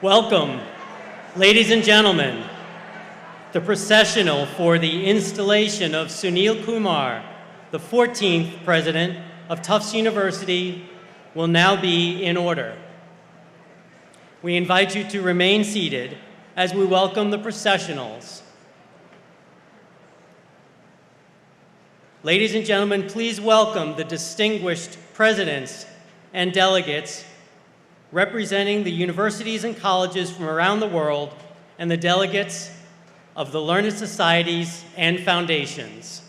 Welcome, ladies and gentlemen. The processional for the installation of Sunil Kumar, the 14th President of Tufts University, will now be in order. We invite you to remain seated as we welcome the processionals. Ladies and gentlemen, please welcome the distinguished presidents and delegates representing the universities and colleges from around the world and the delegates of the learned societies and foundations.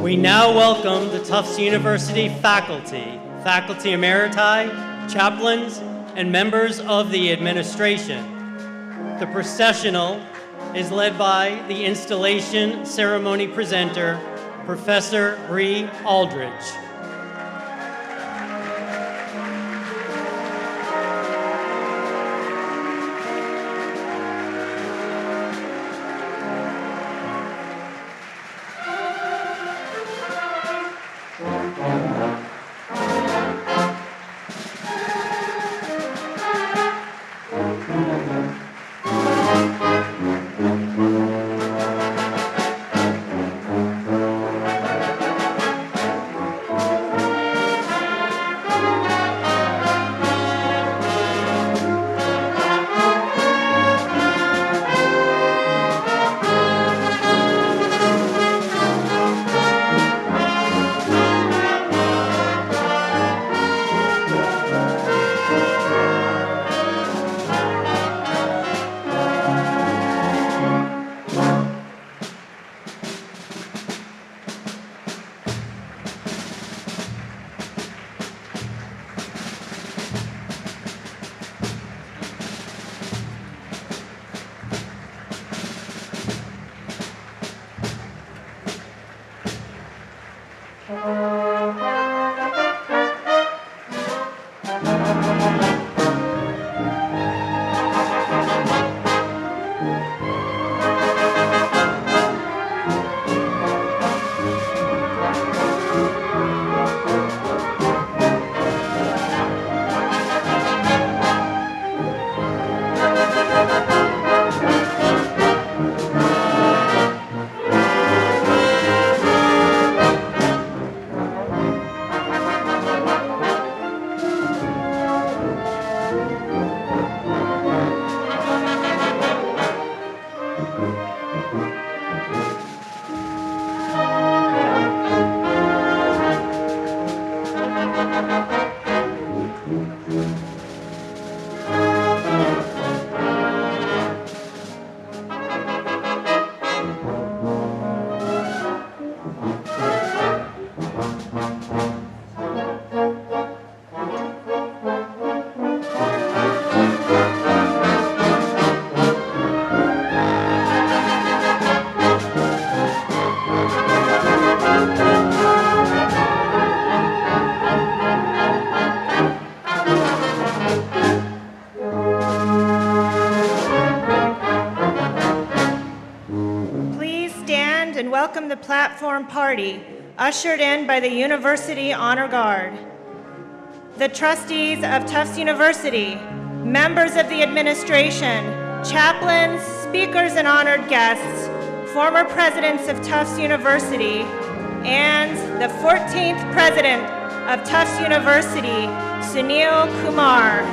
We now welcome the Tufts University faculty, faculty emeriti, chaplains, and members of the administration. The processional is led by the installation ceremony presenter, Professor Bree Aldridge. welcome the platform party, ushered in by the University Honor Guard. The trustees of Tufts University, members of the administration, chaplains, speakers and honored guests, former presidents of Tufts University, and the 14th president of Tufts University, Sunil Kumar.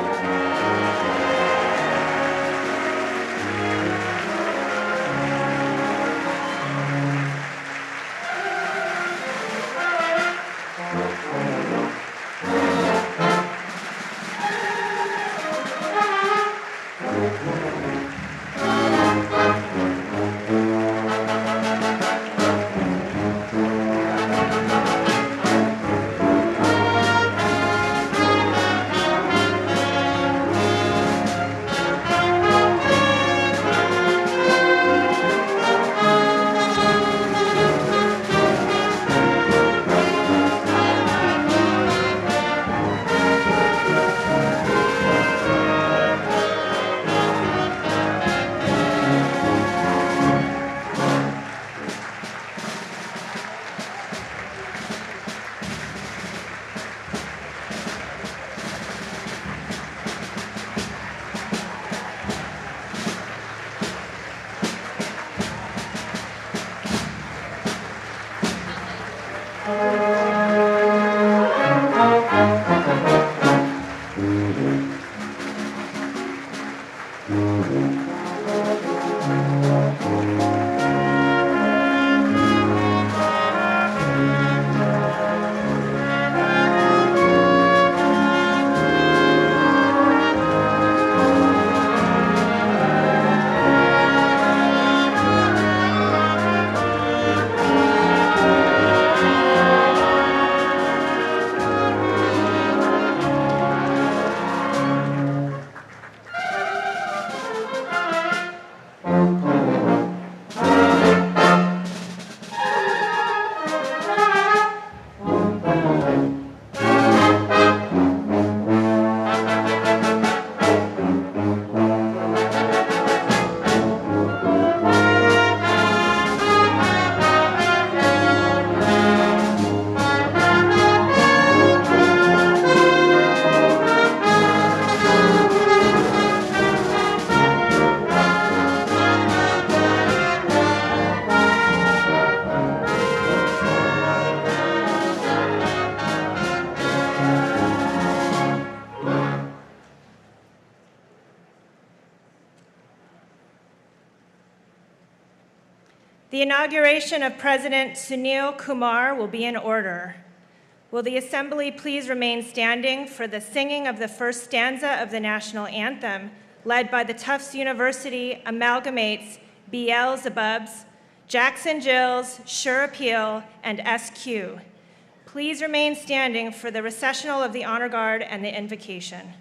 The inauguration of President Sunil Kumar will be in order. Will the Assembly please remain standing for the singing of the first stanza of the national anthem, led by the Tufts University Amalgamates Beelzebubs, Jackson Jills, Sure Appeal, and SQ. Please remain standing for the recessional of the Honor Guard and the invocation.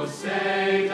Say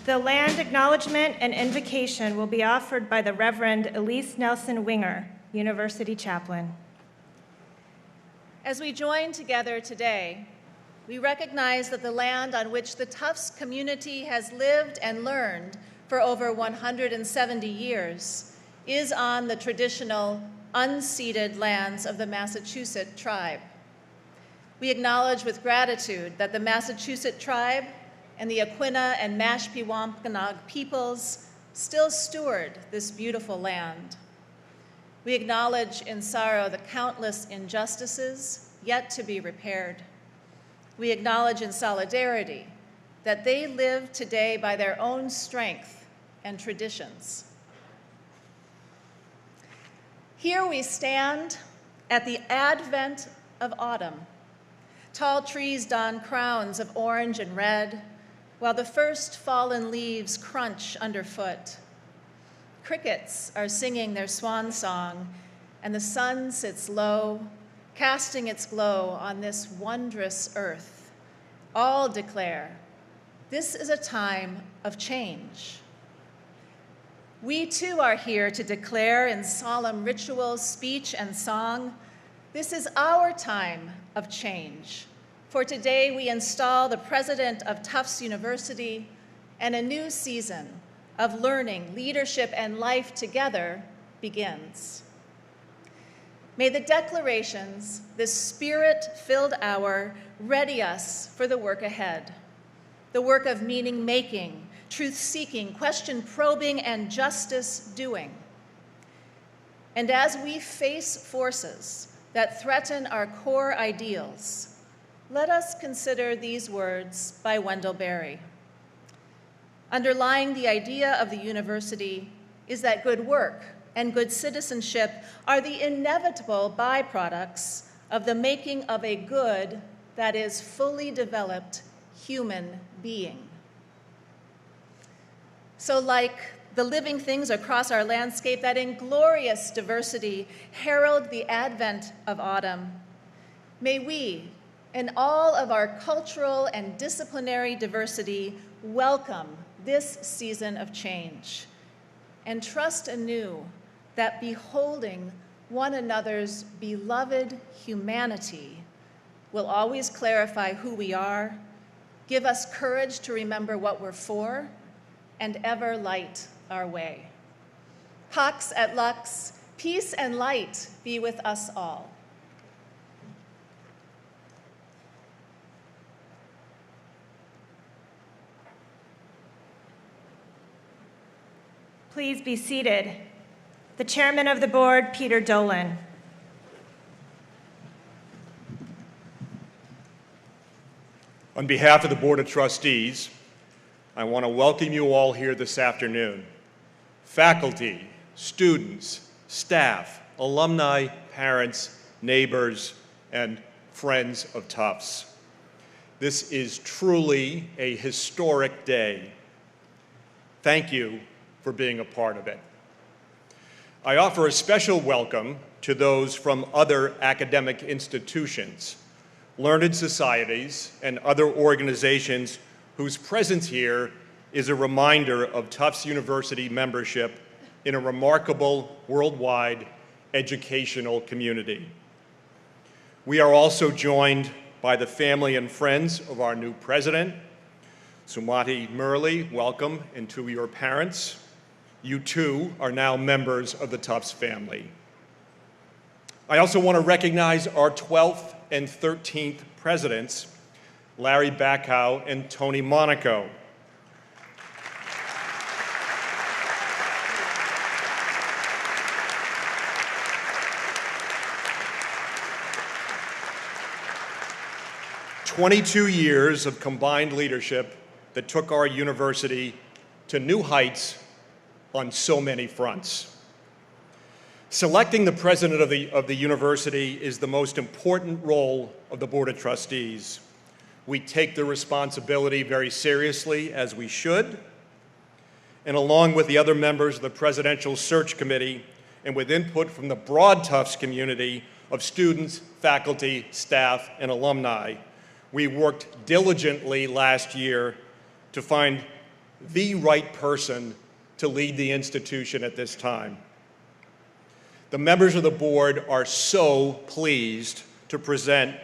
The land acknowledgement and invocation will be offered by the Reverend Elise Nelson Winger, University Chaplain. As we join together today, we recognize that the land on which the Tufts community has lived and learned for over 170 years is on the traditional, unceded lands of the Massachusetts tribe. We acknowledge with gratitude that the Massachusetts tribe and the Aquinnah and Mashpee-Wampanoag peoples still steward this beautiful land. We acknowledge in sorrow the countless injustices yet to be repaired. We acknowledge in solidarity that they live today by their own strength and traditions. Here we stand at the advent of autumn. Tall trees don crowns of orange and red, while the first fallen leaves crunch underfoot. Crickets are singing their swan song, and the sun sits low, casting its glow on this wondrous earth. All declare, this is a time of change. We too are here to declare in solemn ritual, speech, and song, this is our time of change. For today we install the President of Tufts University, and a new season of learning, leadership, and life together begins. May the declarations, this spirit-filled hour, ready us for the work ahead, the work of meaning-making, truth-seeking, question-probing, and justice-doing. And as we face forces that threaten our core ideals, let us consider these words by Wendell Berry. Underlying the idea of the university is that good work and good citizenship are the inevitable byproducts of the making of a good, that is, fully developed human being. So like the living things across our landscape that in glorious diversity herald the advent of autumn, may we, in all of our cultural and disciplinary diversity, welcome this season of change and trust anew that beholding one another's beloved humanity will always clarify who we are, give us courage to remember what we're for, and ever light our way. Pax et lux, peace and light be with us all. Please be seated. The Chairman of the Board, Peter Dolan. On behalf of the Board of Trustees, I want to welcome you all here this afternoon. Faculty, students, staff, alumni, parents, neighbors, and friends of Tufts. This is truly a historic day. Thank you for being a part of it. I offer a special welcome to those from other academic institutions, learned societies, and other organizations whose presence here is a reminder of Tufts University membership in a remarkable worldwide educational community. We are also joined by the family and friends of our new president. Sumati Murli, welcome, and to your parents. You too are now members of the Tufts family. I also want to recognize our 12th and 13th presidents, Larry Bacow and Tony Monaco. "22 years of combined leadership that took our university to new heights on so many fronts. Selecting the president of the university is the most important role of the Board of Trustees. We take the responsibility very seriously, as we should, and along with the other members of the Presidential Search Committee and with input from the broad Tufts community of students, faculty, staff, and alumni, we worked diligently last year to find the right person to lead the institution at this time. The members of the board are so pleased to present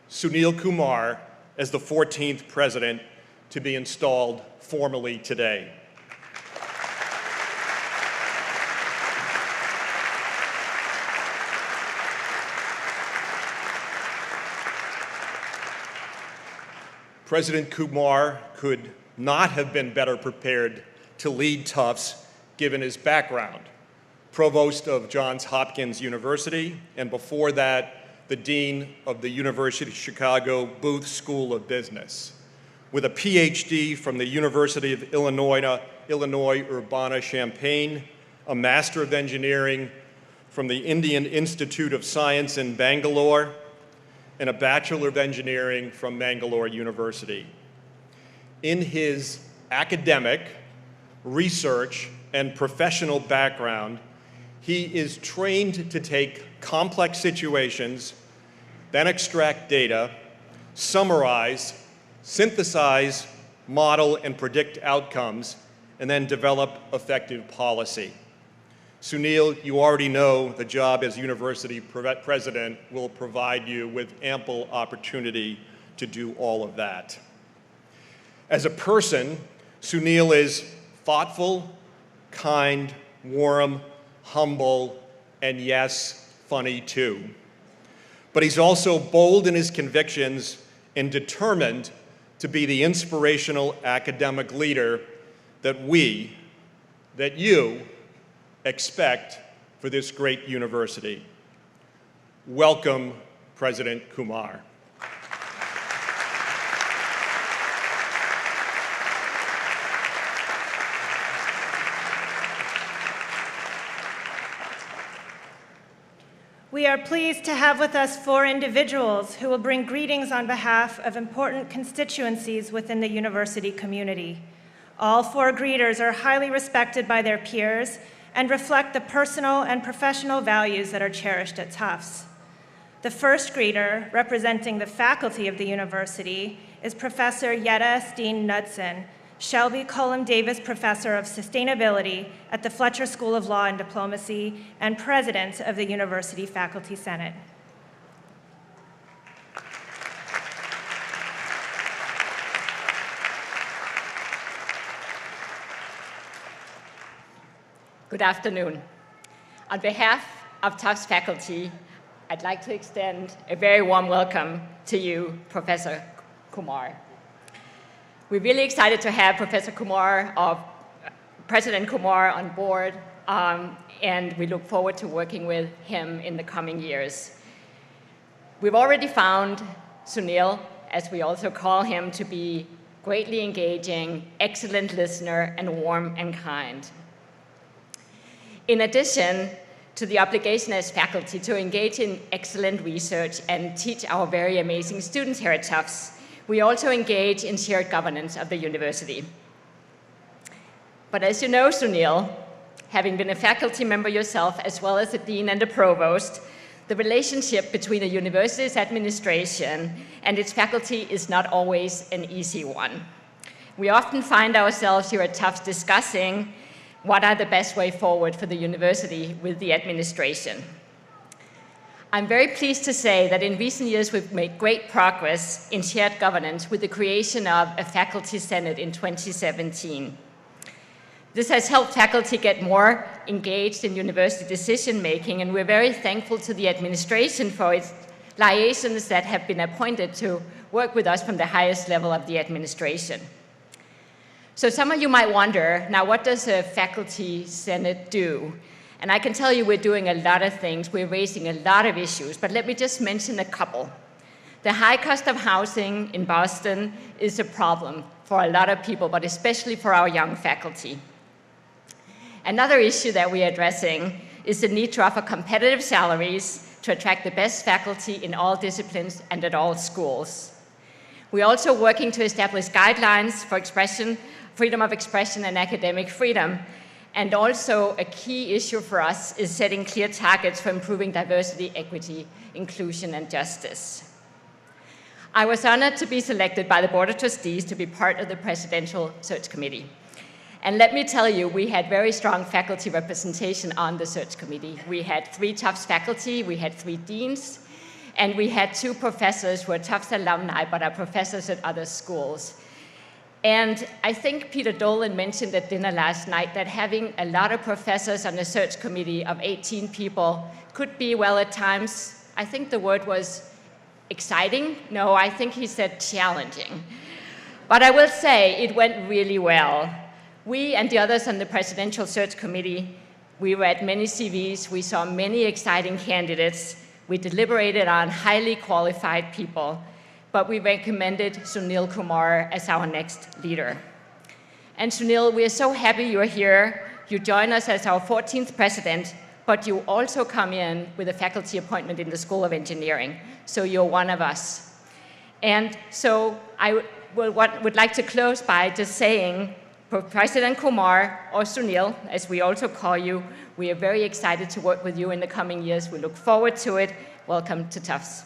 Sunil Kumar as the 14th president to be installed formally today. President Kumar could not have been better prepared to lead Tufts given his background. Provost of Johns Hopkins University, and before that, the Dean of the University of Chicago Booth School of Business. With a PhD from the University of Illinois Urbana-Champaign, a Master of Engineering from the Indian Institute of Science in Bangalore, and a Bachelor of Engineering from Mangalore University. In his academic, research, and professional background, he is trained to take complex situations, then extract data, summarize, synthesize, model, and predict outcomes, and then develop effective policy. Sunil, you already know the job as university president will provide you with ample opportunity to do all of that. As a person, Sunil is thoughtful, kind, warm, humble, and yes, funny too. But he's also bold in his convictions and determined to be the inspirational academic leader that you expect for this great university. Welcome, President Kumar. We are pleased to have with us 4 individuals who will bring greetings on behalf of important constituencies within the university community. All 4 greeters are highly respected by their peers and reflect the personal and professional values that are cherished at Tufts. The first greeter, representing the faculty of the university, is Professor Jetta Steen-Knudsen, Shelby Cullum Davis Professor of Sustainability at the Fletcher School of Law and Diplomacy and President of the University Faculty Senate. Good afternoon. On behalf of Tufts faculty, I'd like to extend a very warm welcome to you, Professor Kumar. We're really excited to have President Kumar on board, and we look forward to working with him in the coming years. We've already found Sunil, as we also call him, to be greatly engaging, excellent listener, and warm and kind. In addition to the obligation as faculty to engage in excellent research and teach our very amazing students here at Tufts, we also engage in shared governance of the university. But as you know, Sunil, having been a faculty member yourself as well as a dean and a provost, the relationship between a university's administration and its faculty is not always an easy one. We often find ourselves here at Tufts discussing what are the best way forward for the university with the administration. I'm very pleased to say that in recent years we've made great progress in shared governance with the creation of a faculty senate in 2017. This has helped faculty get more engaged in university decision-making, and we're very thankful to the administration for its liaisons that have been appointed to work with us from the highest level of the administration. So some of you might wonder, now what does a faculty senate do? And I can tell you we're doing a lot of things. We're raising a lot of issues, but let me just mention a couple. The high cost of housing in Boston is a problem for a lot of people, but especially for our young faculty. Another issue that we're addressing is the need to offer competitive salaries to attract the best faculty in all disciplines and at all schools. We're also working to establish guidelines for freedom of expression and academic freedom. And also a key issue for us is setting clear targets for improving diversity, equity, inclusion, and justice. I was honored to be selected by the Board of Trustees to be part of the Presidential Search Committee. And let me tell you, we had very strong faculty representation on the search committee. We had 3 Tufts faculty, we had 3 deans, and we had 2 professors who are Tufts alumni but are professors at other schools. And I think Peter Dolan mentioned at dinner last night that having a lot of professors on a search committee of 18 people could be, well, at times, I think the word was exciting. No, I think he said challenging. But I will say it went really well. We and the others on the Presidential Search Committee, we read many CVs, we saw many exciting candidates, we deliberated on highly qualified people, but we recommended Sunil Kumar as our next leader. And Sunil, we are so happy you're here. You join us as our 14th president, but you also come in with a faculty appointment in the School of Engineering, so you're one of us. And so I would like to close by just saying, President Kumar, or Sunil, as we also call you, we are very excited to work with you in the coming years. We look forward to it. Welcome to Tufts.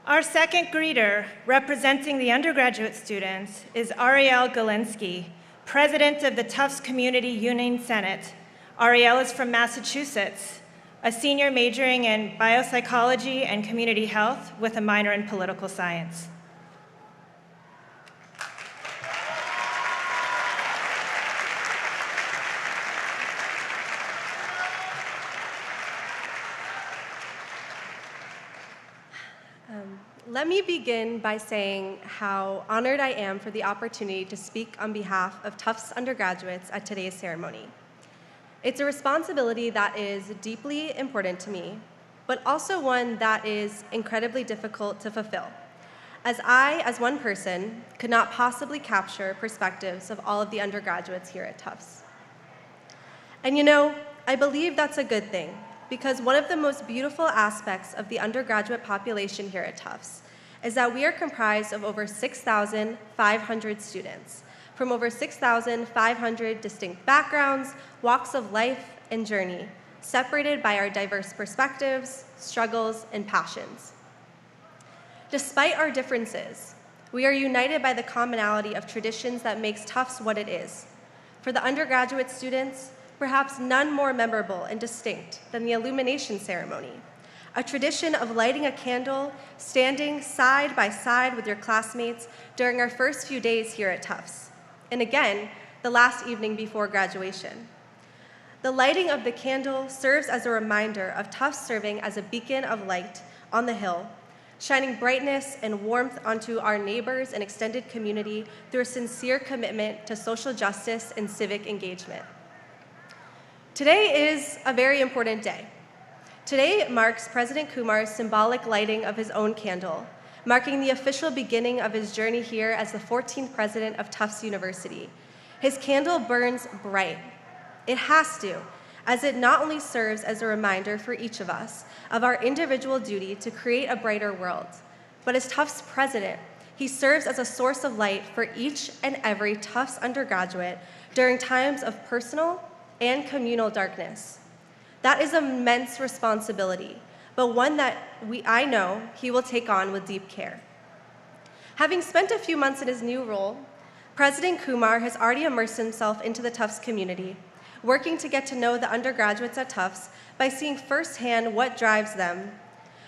Our second greeter, representing the undergraduate students, is Ariel Galinsky, President of the Tufts Community Union Senate. Ariel is from Massachusetts, a senior majoring in biopsychology and community health with a minor in political science. Let me begin by saying how honored I am for the opportunity to speak on behalf of Tufts undergraduates at today's ceremony. It's a responsibility that is deeply important to me, but also one that is incredibly difficult to fulfill, as I, as one person, could not possibly capture perspectives of all of the undergraduates here at Tufts. And you know, I believe that's a good thing, because one of the most beautiful aspects of the undergraduate population here at Tufts is that we are comprised of over 6,500 students from over 6,500 distinct backgrounds, walks of life, and journey, separated by our diverse perspectives, struggles, and passions. Despite our differences, we are united by the commonality of traditions that makes Tufts what it is. For the undergraduate students, perhaps none more memorable and distinct than the illumination ceremony, a tradition of lighting a candle, standing side by side with your classmates during our first few days here at Tufts, and again, the last evening before graduation. The lighting of the candle serves as a reminder of Tufts serving as a beacon of light on the hill, shining brightness and warmth onto our neighbors and extended community through a sincere commitment to social justice and civic engagement. Today is a very important day. Today marks President Kumar's symbolic lighting of his own candle, marking the official beginning of his journey here as the 14th president of Tufts University. His candle burns bright. It has to, as it not only serves as a reminder for each of us of our individual duty to create a brighter world, but as Tufts president, he serves as a source of light for each and every Tufts undergraduate during times of personal and communal darkness. That is an immense responsibility, but one that I know he will take on with deep care. Having spent a few months in his new role, President Kumar has already immersed himself into the Tufts community, working to get to know the undergraduates at Tufts by seeing firsthand what drives them.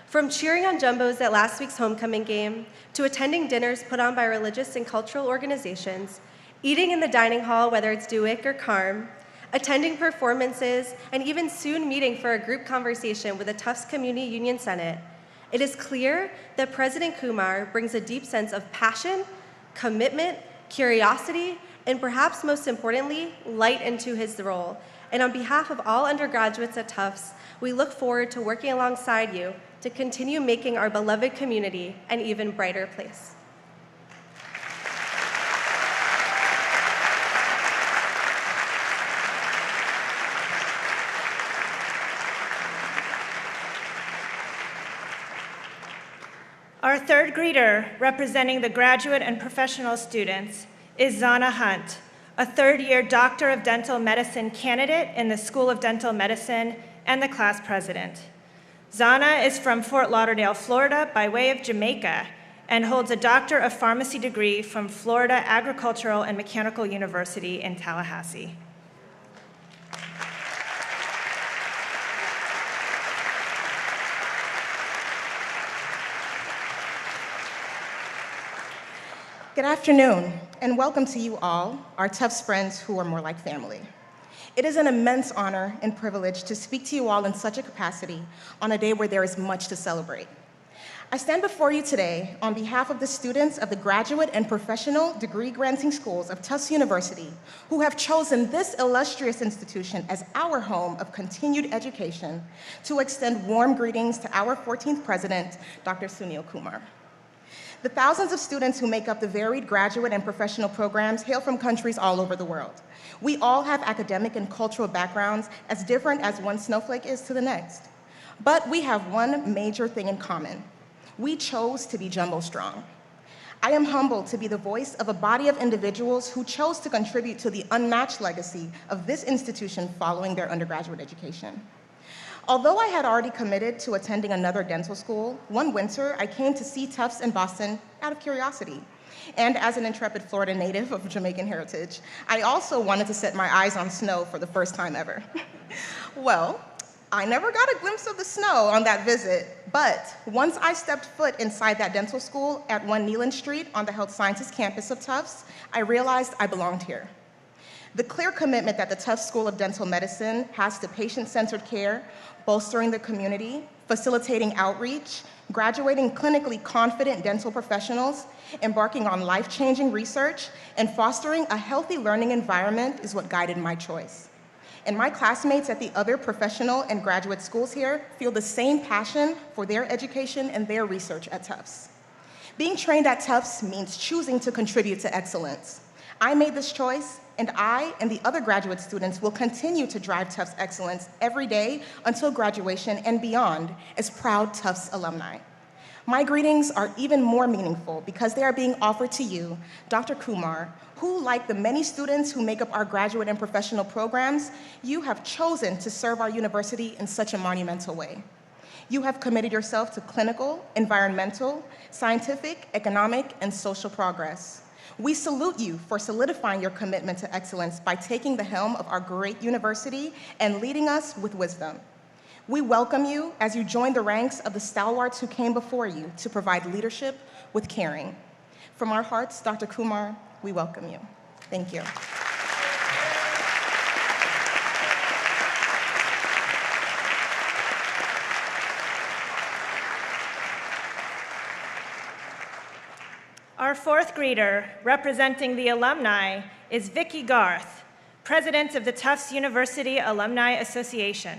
From cheering on jumbos at last week's homecoming game, to attending dinners put on by religious and cultural organizations, eating in the dining hall, whether it's Dewick or Carm, attending performances, and even soon meeting for a group conversation with the Tufts Community Union Senate, it is clear that President Kumar brings a deep sense of passion, commitment, curiosity, and perhaps most importantly, light into his role. And on behalf of all undergraduates at Tufts, we look forward to working alongside you to continue making our beloved community an even brighter place. Our third greeter, representing the graduate and professional students, is Zana Hunt, a third-year Doctor of Dental Medicine candidate in the School of Dental Medicine, and the class president. Zana is from Fort Lauderdale, Florida, by way of Jamaica, and holds a Doctor of Pharmacy degree from Florida Agricultural and Mechanical University in Tallahassee. Good afternoon, and welcome to you all, our Tufts friends who are more like family. It is an immense honor and privilege to speak to you all in such a capacity on a day where there is much to celebrate. I stand before you today on behalf of the students of the graduate and professional degree-granting schools of Tufts University who have chosen this illustrious institution as our home of continued education to extend warm greetings to our 14th president, Dr. Sunil Kumar. The thousands of students who make up the varied graduate and professional programs hail from countries all over the world. We all have academic and cultural backgrounds as different as one snowflake is to the next. But we have one major thing in common. We chose to be jumbo strong. I am humbled to be the voice of a body of individuals who chose to contribute to the unmatched legacy of this institution following their undergraduate education. Although I had already committed to attending another dental school, one winter I came to see Tufts in Boston out of curiosity. And as an intrepid Florida native of Jamaican heritage, I also wanted to set my eyes on snow for the first time ever. Well, I never got a glimpse of the snow on that visit, but once I stepped foot inside that dental school at 1 Neelan Street on the Health Sciences campus of Tufts, I realized I belonged here. The clear commitment that the Tufts School of Dental Medicine has to patient-centered care, bolstering the community, facilitating outreach, graduating clinically confident dental professionals, embarking on life-changing research, and fostering a healthy learning environment is what guided my choice. And my classmates at the other professional and graduate schools here feel the same passion for their education and their research at Tufts. Being trained at Tufts means choosing to contribute to excellence. I made this choice, and I and the other graduate students will continue to drive Tufts excellence every day until graduation and beyond as proud Tufts alumni. My greetings are even more meaningful because they are being offered to you, Dr. Kumar, who, like the many students who make up our graduate and professional programs, you have chosen to serve our university in such a monumental way. You have committed yourself to clinical, environmental, scientific, economic, and social progress. We salute you for solidifying your commitment to excellence by taking the helm of our great university and leading us with wisdom. We welcome you as you join the ranks of the stalwarts who came before you to provide leadership with caring. From our hearts, Dr. Kumar, we welcome you. Thank you. Our fourth greeter, representing the alumni, is Vicki Garth, President of the Tufts University Alumni Association.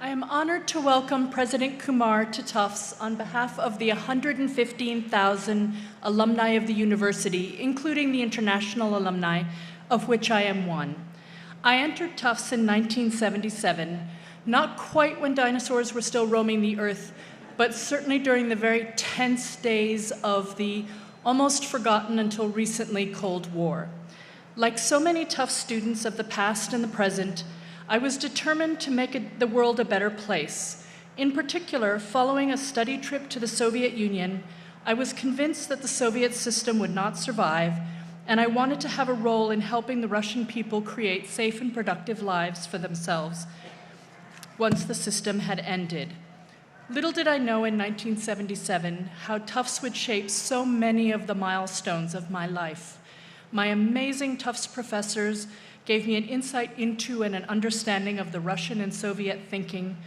I am honored to welcome President Kumar to Tufts on behalf of the 115,000 alumni of the university, including the international alumni, of which I am one. I entered Tufts in 1977, not quite when dinosaurs were still roaming the earth, but certainly during the very tense days of the almost forgotten until recently Cold War. Like so many Tufts students of the past and the present, I was determined to make the world a better place. In particular, following a study trip to the Soviet Union, I was convinced that the Soviet system would not survive, and I wanted to have a role in helping the Russian people create safe and productive lives for themselves once the system had ended. Little did I know in 1977 how Tufts would shape so many of the milestones of my life. My amazing Tufts professors gave me an insight into and an understanding of the Russian and Soviet thinking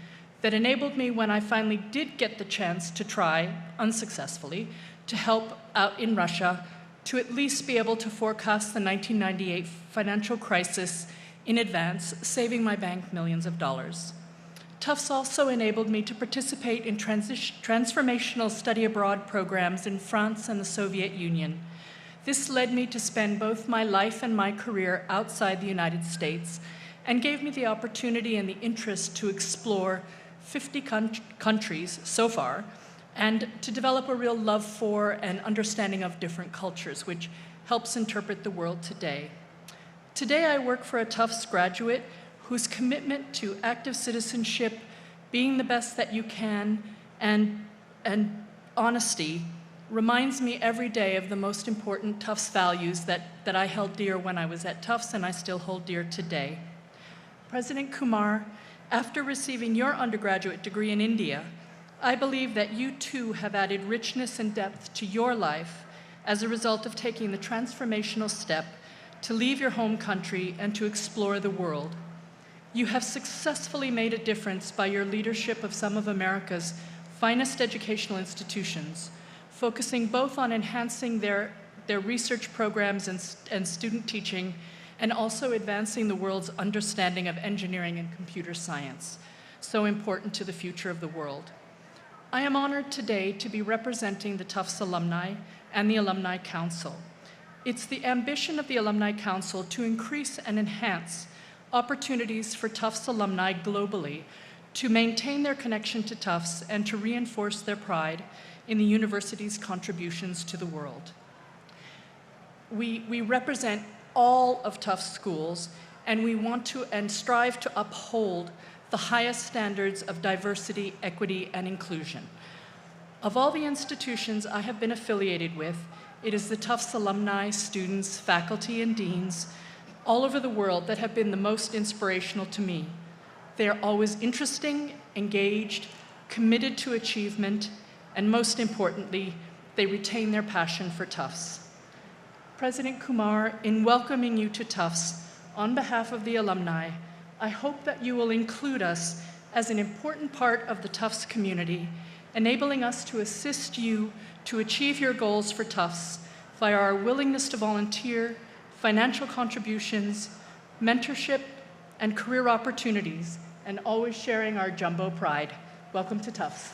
that enabled me, when I finally did get the chance to try, unsuccessfully, to help out in Russia, to at least be able to forecast the 1998 financial crisis in advance, saving my bank millions of dollars. Tufts also enabled me to participate in transformational study abroad programs in France and the Soviet Union. This led me to spend both my life and my career outside the United States and gave me the opportunity and the interest to explore 50 countries so far, and to develop a real love for and understanding of different cultures, which helps interpret the world today. Today, I work for a Tufts graduate whose commitment to active citizenship, being the best that you can, and honesty reminds me every day of the most important Tufts values that I held dear when I was at Tufts and I still hold dear today. President Kumar, after receiving your undergraduate degree in India, I believe that you too have added richness and depth to your life as a result of taking the transformational step to leave your home country and to explore the world. You have successfully made a difference by your leadership of some of America's finest educational institutions, focusing both on enhancing their research programs and student teaching, and also advancing the world's understanding of engineering and computer science, so important to the future of the world. I am honored today to be representing the Tufts alumni and the Alumni Council. It's the ambition of the Alumni Council to increase and enhance opportunities for Tufts alumni globally to maintain their connection to Tufts and to reinforce their pride in the university's contributions to the world. We represent all of Tufts schools, and we want to and strive to uphold the highest standards of diversity, equity, and inclusion. Of all the institutions I have been affiliated with, it is the Tufts alumni, students, faculty, and deans all over the world that have been the most inspirational to me. They are always interesting, engaged, committed to achievement, and most importantly, they retain their passion for Tufts. President Kumar, in welcoming you to Tufts, on behalf of the alumni, I hope that you will include us as an important part of the Tufts community, enabling us to assist you to achieve your goals for Tufts via our willingness to volunteer, financial contributions, mentorship, and career opportunities, and always sharing our jumbo pride. Welcome to Tufts.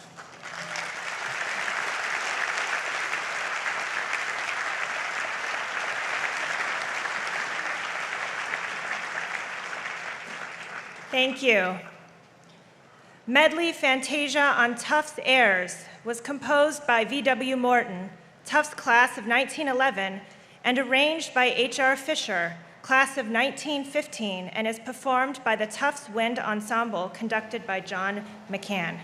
Thank you. Medley Fantasia on Tufts Airs was composed by V.W. Morton, Tufts class of 1911, and arranged by H.R. Fisher, class of 1915, and is performed by the Tufts Wind Ensemble, conducted by John McCann.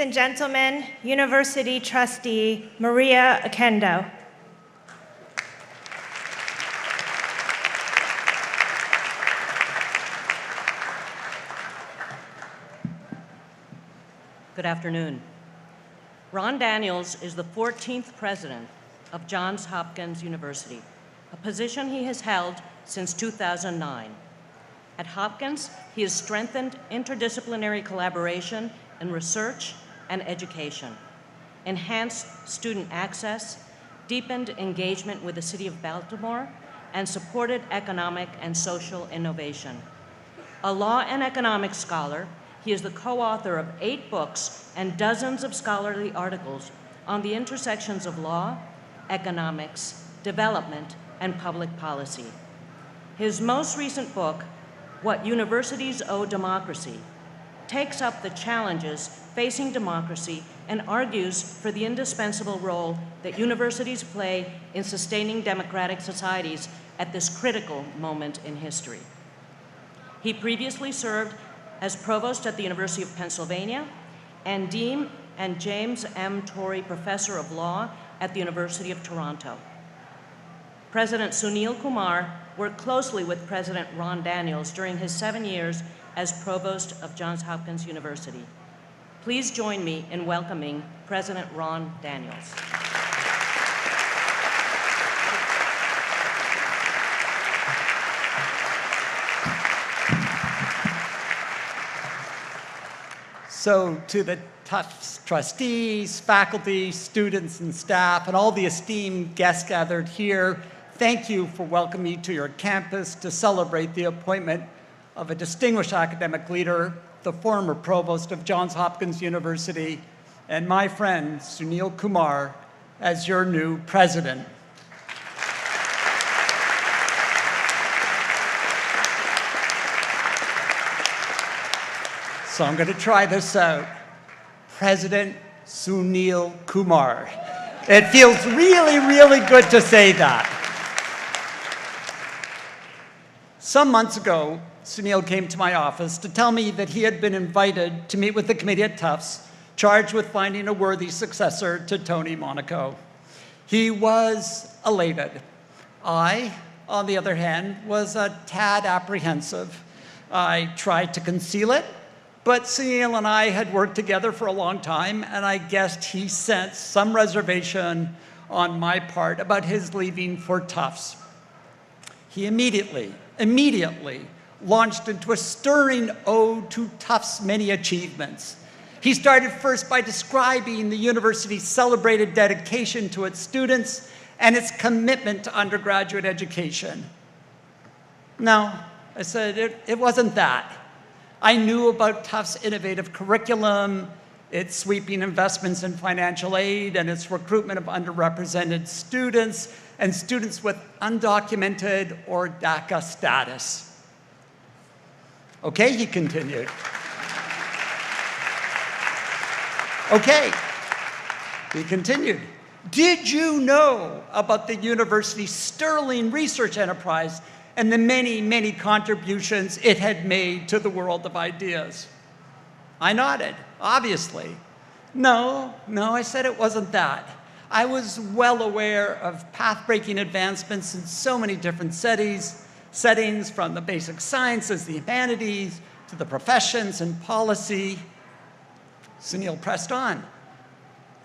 and gentlemen, University Trustee Maria Akendo. Good afternoon. Ron Daniels is the 14th president of Johns Hopkins University, a position he has held since 2009. At Hopkins, he has strengthened interdisciplinary collaboration in research and education, enhanced student access, deepened engagement with the city of Baltimore, and supported economic and social innovation. A law and economics scholar, he is the co-author of 8 books and dozens of scholarly articles on the intersections of law, economics, development, and public policy. His most recent book, What Universities Owe Democracy, takes up the challenges facing democracy and argues for the indispensable role that universities play in sustaining democratic societies at this critical moment in history. He previously served as provost at the University of Pennsylvania and Dean and James M. Torrey Professor of Law at the University of Toronto. President Sunil Kumar worked closely with President Ron Daniels during his 7 years as provost of Johns Hopkins University. Please join me in welcoming President Ron Daniels. So to the Tufts trustees, faculty, students, and staff, and all the esteemed guests gathered here, thank you for welcoming me to your campus to celebrate the appointment of a distinguished academic leader, the former provost of Johns Hopkins University, and my friend Sunil Kumar as your new president. So I'm going to try this out. President Sunil Kumar. It feels really, really good to say that. Some months ago, Sunil came to my office to tell me that he had been invited to meet with the committee at Tufts, charged with finding a worthy successor to Tony Monaco. He was elated. I, on the other hand, was a tad apprehensive. I tried to conceal it, but Sunil and I had worked together for a long time, and I guessed he sensed some reservation on my part about his leaving for Tufts. He immediately launched into a stirring ode to Tufts' many achievements. He started first by describing the university's celebrated dedication to its students and its commitment to undergraduate education. No, I said, it wasn't that. I knew about Tufts' innovative curriculum, its sweeping investments in financial aid, and its recruitment of underrepresented students and students with undocumented or DACA status. Okay, he continued. Okay, he continued. Did you know about the university's sterling research enterprise and the many, many contributions it had made to the world of ideas? I nodded, obviously. No, I said it wasn't that. I was well aware of path-breaking advancements in so many different settings, from the basic sciences, the humanities, to the professions and policy. Sunil pressed on.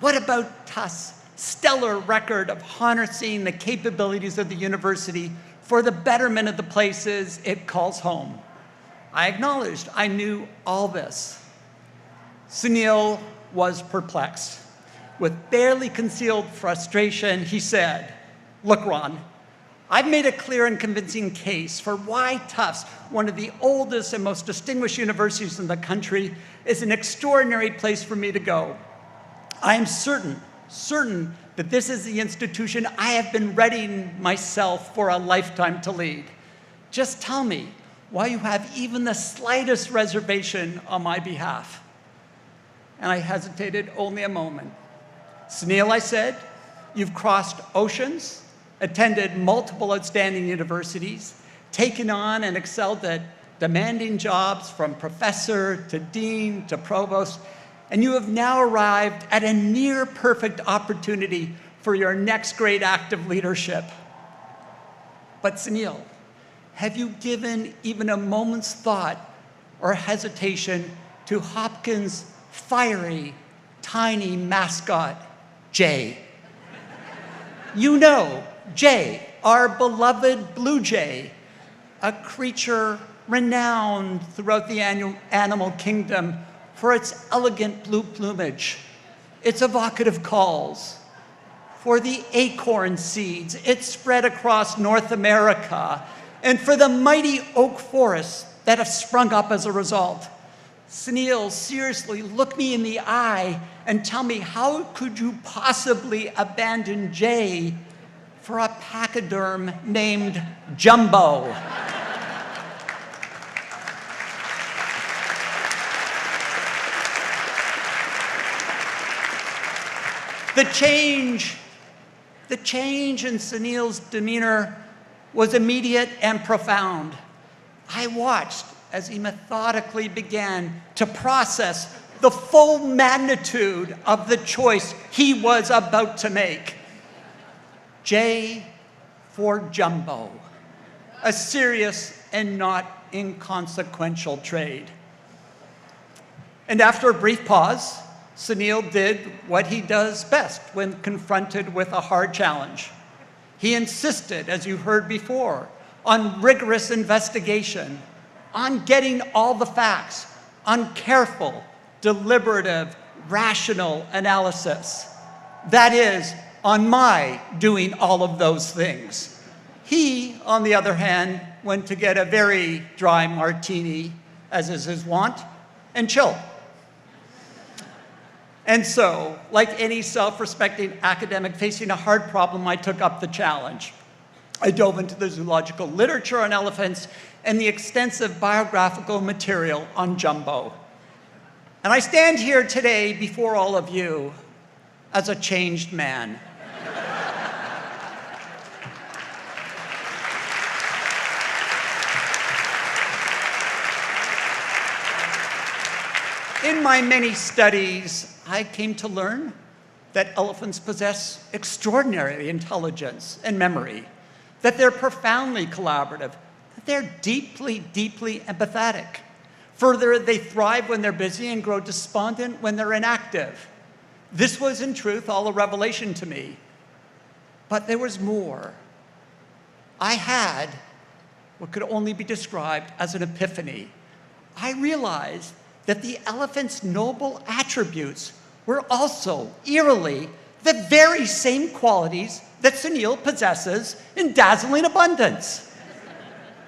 What about Tufts' stellar record of harnessing the capabilities of the university for the betterment of the places it calls home? I acknowledged I knew all this. Sunil was perplexed. With barely concealed frustration, he said, "Look, Ron, I've made a clear and convincing case for why Tufts, one of the oldest and most distinguished universities in the country, is an extraordinary place for me to go. I am certain that this is the institution I have been readying myself for a lifetime to lead. Just tell me why you have even the slightest reservation on my behalf." And I hesitated only a moment. "Sunil," I said, "you've crossed oceans, attended multiple outstanding universities, taken on and excelled at demanding jobs from professor to dean to provost. and you have now arrived at a near-perfect opportunity for your next great act of leadership. But Sunil, have you given even a moment's thought or hesitation to Hopkins' fiery, tiny mascot, Jay? You know, Jay, our beloved blue jay, a creature renowned throughout the animal kingdom for its elegant blue plumage, its evocative calls, for the acorn seeds it spread across North America, and for the mighty oak forests that have sprung up as a result. Sunil, seriously, look me in the eye and tell me, how could you possibly abandon Jay for a pachyderm named Jumbo? The change in Sunil's demeanor was immediate and profound. I watched as he methodically began to process the full magnitude of the choice he was about to make. J for Jumbo, a serious and not inconsequential trade. And after a brief pause, Sunil did what he does best when confronted with a hard challenge. He insisted, as you heard before, on rigorous investigation, on getting all the facts, on careful, deliberative, rational analysis. That is, on my doing all of those things. He, on the other hand, went to get a very dry martini, as is his wont, and chill. And so, like any self-respecting academic facing a hard problem, I took up the challenge. I dove into the zoological literature on elephants and the extensive biographical material on Jumbo. And I stand here today before all of you as a changed man. In my many studies, I came to learn that elephants possess extraordinary intelligence and memory, that they're profoundly collaborative, that they're deeply, deeply empathetic. Further, they thrive when they're busy and grow despondent when they're inactive. This was, in truth, all a revelation to me. But there was more. I had what could only be described as an epiphany. I realized that the elephant's noble attributes were also, eerily, the very same qualities that Sunil possesses in dazzling abundance.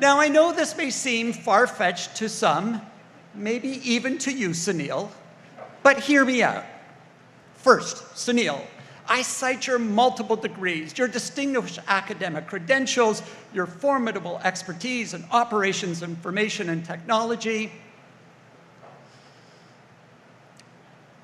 Now, I know this may seem far-fetched to some, maybe even to you, Sunil, but hear me out. First, Sunil, I cite your multiple degrees, your distinguished academic credentials, your formidable expertise in operations, information, and technology,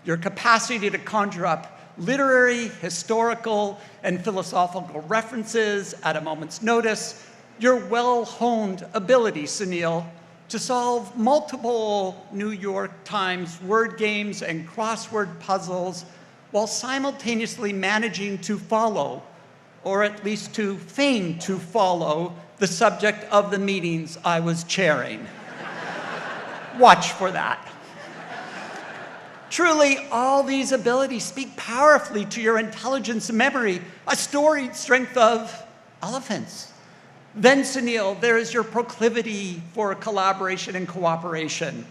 your capacity to conjure up literary, historical, and philosophical references at a moment's notice, your well-honed ability, Sunil, to solve multiple New York Times word games and crossword puzzles while simultaneously managing to follow, or at least to feign to follow, the subject of the meetings I was chairing. Watch for that. Truly, all these abilities speak powerfully to your intelligence and memory, a storied strength of elephants. Then, Sunil, there is your proclivity for collaboration and cooperation.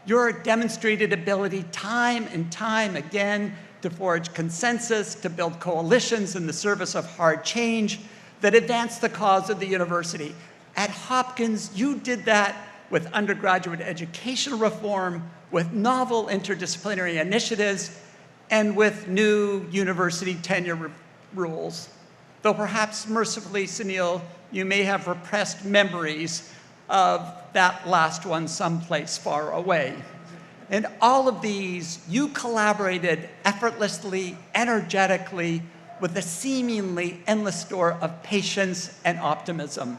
Your demonstrated ability time and time again to forge consensus, to build coalitions in the service of hard change that advance the cause of the university. At Hopkins, you did that with undergraduate educational reform, with novel interdisciplinary initiatives, and with new university tenure rules. Though perhaps mercifully, Sunil, you may have repressed memories of that last one someplace far away. In all of these, you collaborated effortlessly, energetically, with a seemingly endless store of patience and optimism.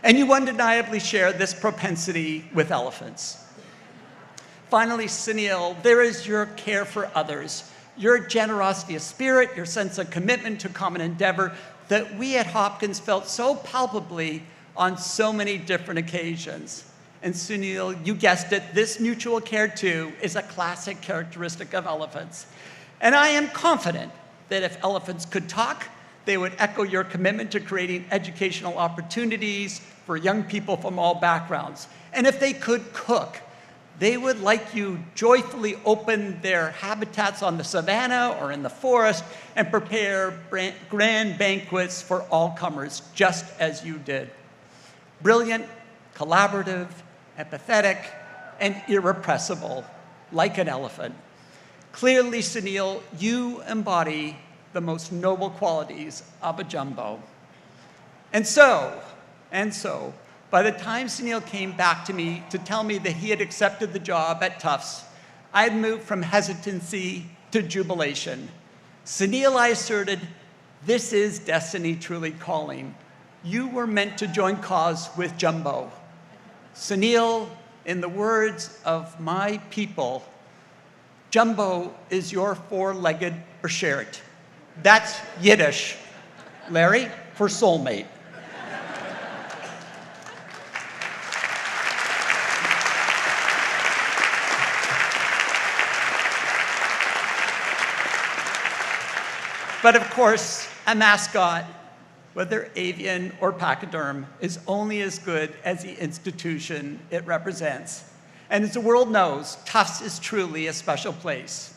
And you undeniably share this propensity with elephants. Finally, Sunil, there is your care for others, your generosity of spirit, your sense of commitment to common endeavor that we at Hopkins felt so palpably on so many different occasions. And Sunil, you guessed it, this mutual care too is a classic characteristic of elephants. And I am confident that if elephants could talk, they would echo your commitment to creating educational opportunities for young people from all backgrounds. And if they could cook, they would, like you, joyfully open their habitats on the savannah or in the forest and prepare grand banquets for all comers, just as you did. Brilliant, collaborative, empathetic, and irrepressible, like an elephant. Clearly, Sunil, you embody the most noble qualities of a jumbo. And so, by the time Sunil came back to me to tell me that he had accepted the job at Tufts, I had moved from hesitancy to jubilation. Sunil, I asserted, this is destiny truly calling. You were meant to join cause with Jumbo. Sunil, in the words of my people, Jumbo is your four-legged Bersherit. That's Yiddish, Larry, for soulmate. But of course, a mascot, whether avian or pachyderm, is only as good as the institution it represents. And as the world knows, Tufts is truly a special place.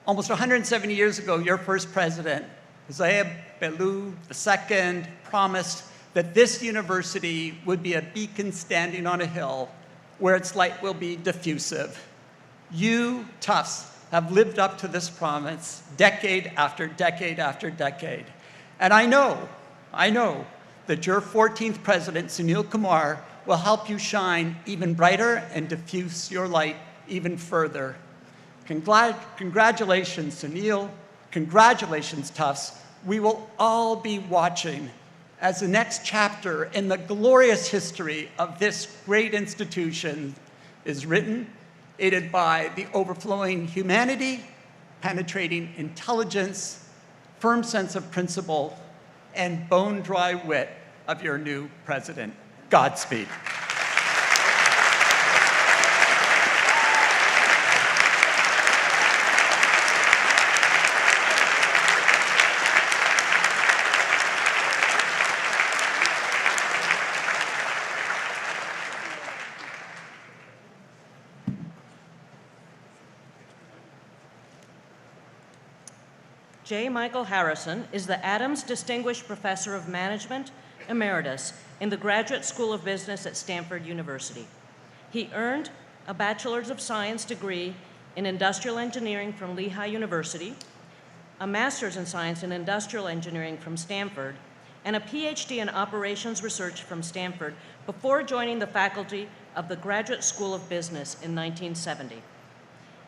Almost 170 years ago, your first president, Josiah Belu II, promised that this university would be a beacon standing on a hill where its light will be diffusive. You, Tufts, have lived up to this promise decade after decade after decade. And I know that your 14th president, Sunil Kumar, will help you shine even brighter and diffuse your light even further. Congratulations, Sunil. Congratulations, Tufts. We will all be watching as the next chapter in the glorious history of this great institution is written, aided by the overflowing humanity, penetrating intelligence, firm sense of principle, and bone-dry wit of your new president. Godspeed. J. Michael Harrison is the Adams Distinguished Professor of Management, Emeritus, in the Graduate School of Business at Stanford University. He earned a Bachelor's of Science degree in Industrial Engineering from Lehigh University, a Master's in Science in Industrial Engineering from Stanford, and a PhD in Operations Research from Stanford before joining the faculty of the Graduate School of Business in 1970.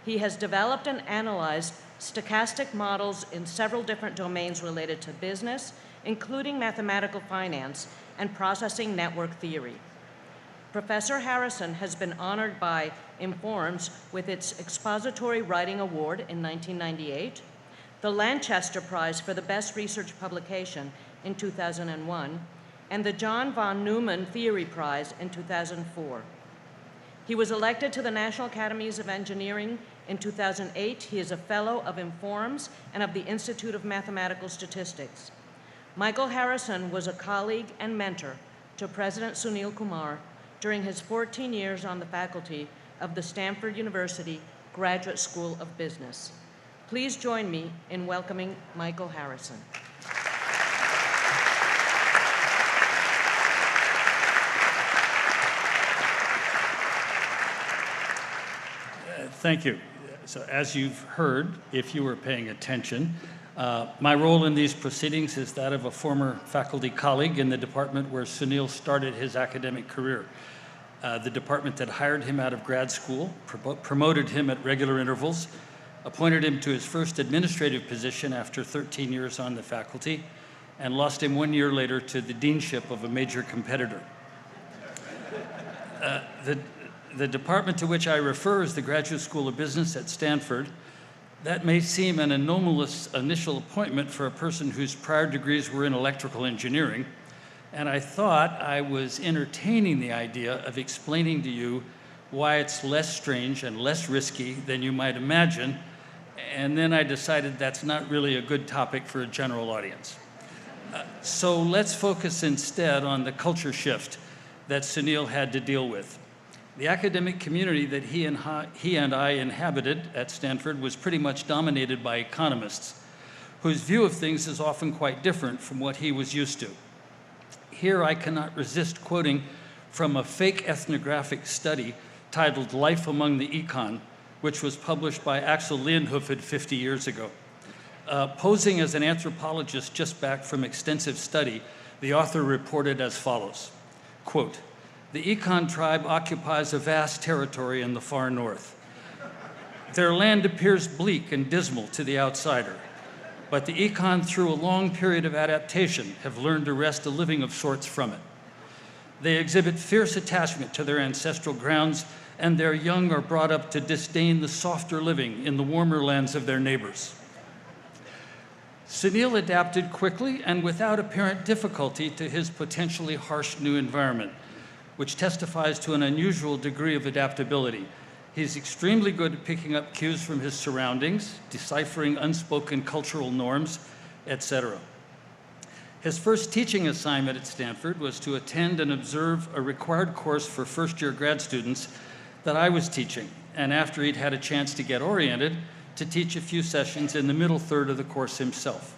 He has developed and analyzed stochastic models in several different domains related to business, including mathematical finance and processing network theory. Professor Harrison has been honored by Informs with its Expository Writing Award in 1998, the Lanchester Prize for the Best Research Publication in 2001, and the John von Neumann Theory Prize in 2004. He was elected to the National Academies of Engineering in 2008. He is a Fellow of Informs and of the Institute of Mathematical Statistics. Michael Harrison was a colleague and mentor to President Sunil Kumar during his 14 years on the faculty of the Stanford University Graduate School of Business. Please join me in welcoming Michael Harrison. Thank you. So as you've heard, if you were paying attention, my role in these proceedings is that of a former faculty colleague in the department where Sunil started his academic career. The department that hired him out of grad school, promoted him at regular intervals, appointed him to his first administrative position after 13 years on the faculty, and lost him 1 year later to the deanship of a major competitor. The department to which I refer is the Graduate School of Business at Stanford. That may seem an anomalous initial appointment for a person whose prior degrees were in electrical engineering, and I thought I was entertaining the idea of explaining to you why it's less strange and less risky than you might imagine, and then I decided that's not really a good topic for a general audience. So let's focus instead on the culture shift that Sunil had to deal with. The academic community that he and I inhabited at Stanford was pretty much dominated by economists, whose view of things is often quite different from what he was used to. Here I cannot resist quoting from a fake ethnographic study titled Life Among the Econ, which was published by Axel Leonhofen 50 years ago. Posing as an anthropologist just back from extensive study, the author reported as follows, quote, "The Econ tribe occupies a vast territory in the far north. Their land appears bleak and dismal to the outsider, but the Econ, through a long period of adaptation, have learned to wrest a living of sorts from it. They exhibit fierce attachment to their ancestral grounds, and their young are brought up to disdain the softer living in the warmer lands of their neighbors." Sunil adapted quickly and without apparent difficulty to his potentially harsh new environment, which testifies to an unusual degree of adaptability. He's extremely good at picking up cues from his surroundings, deciphering unspoken cultural norms, etc. His first teaching assignment at Stanford was to attend and observe a required course for first-year grad students that I was teaching, and after he'd had a chance to get oriented, to teach a few sessions in the middle third of the course himself.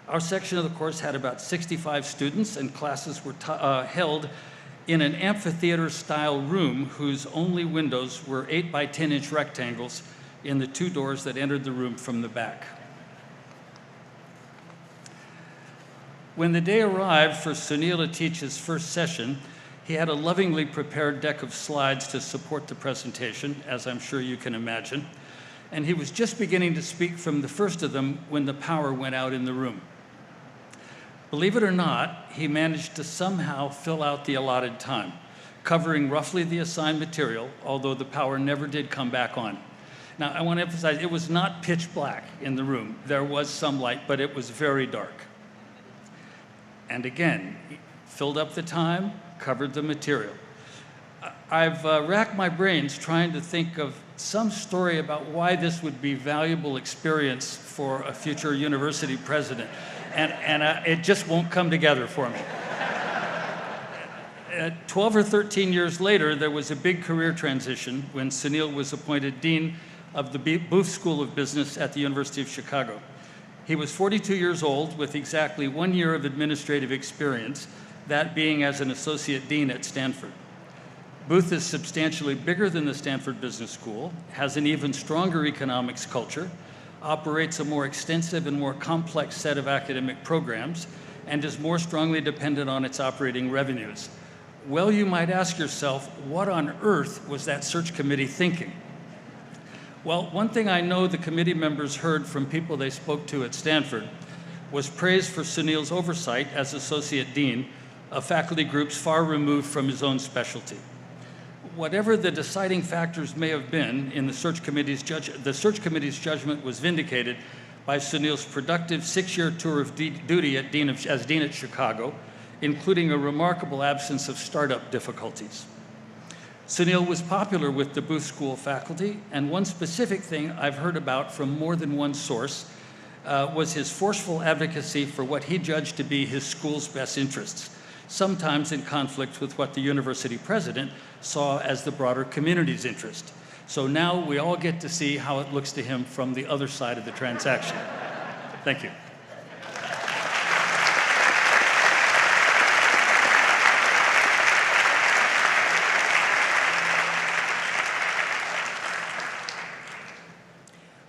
Our section of the course had about 65 students, and classes were held in an amphitheater-style room whose only windows were 8 by 10-inch rectangles in the 2 doors that entered the room from the back. When the day arrived for Sunil to teach his first session, he had a lovingly prepared deck of slides to support the presentation, as I'm sure you can imagine, and he was just beginning to speak from the first of them when the power went out in the room. Believe it or not, he managed to somehow fill out the allotted time, covering roughly the assigned material, although the power never did come back on. Now, I want to emphasize, it was not pitch black in the room. There was some light, but it was very dark. And again, he filled up the time, covered the material. I've racked my brains trying to think of some story about why this would be valuable experience for a future university president. And it just won't come together for me. 12 or 13 years later, there was a big career transition when Sunil was appointed Dean of the Booth School of Business at the University of Chicago. He was 42 years old with exactly 1 year of administrative experience, that being as an associate dean at Stanford. Booth is substantially bigger than the Stanford Business School, has an even stronger economics culture, operates a more extensive and more complex set of academic programs, and is more strongly dependent on its operating revenues. Well, you might ask yourself, what on earth was that search committee thinking? Well, one thing I know the committee members heard from people they spoke to at Stanford was praise for Sunil's oversight as associate dean of faculty groups far removed from his own specialty. Whatever the deciding factors may have been in the search committee's judgment was vindicated by Sunil's productive 6-year tour of duty as dean at Chicago, including a remarkable absence of startup difficulties. Sunil was popular with the Booth School faculty, and one specific thing I've heard about from more than one source was his forceful advocacy for what he judged to be his school's best interests, sometimes in conflict with what the university president saw as the broader community's interest. So now we all get to see how it looks to him from the other side of the transaction. Thank you.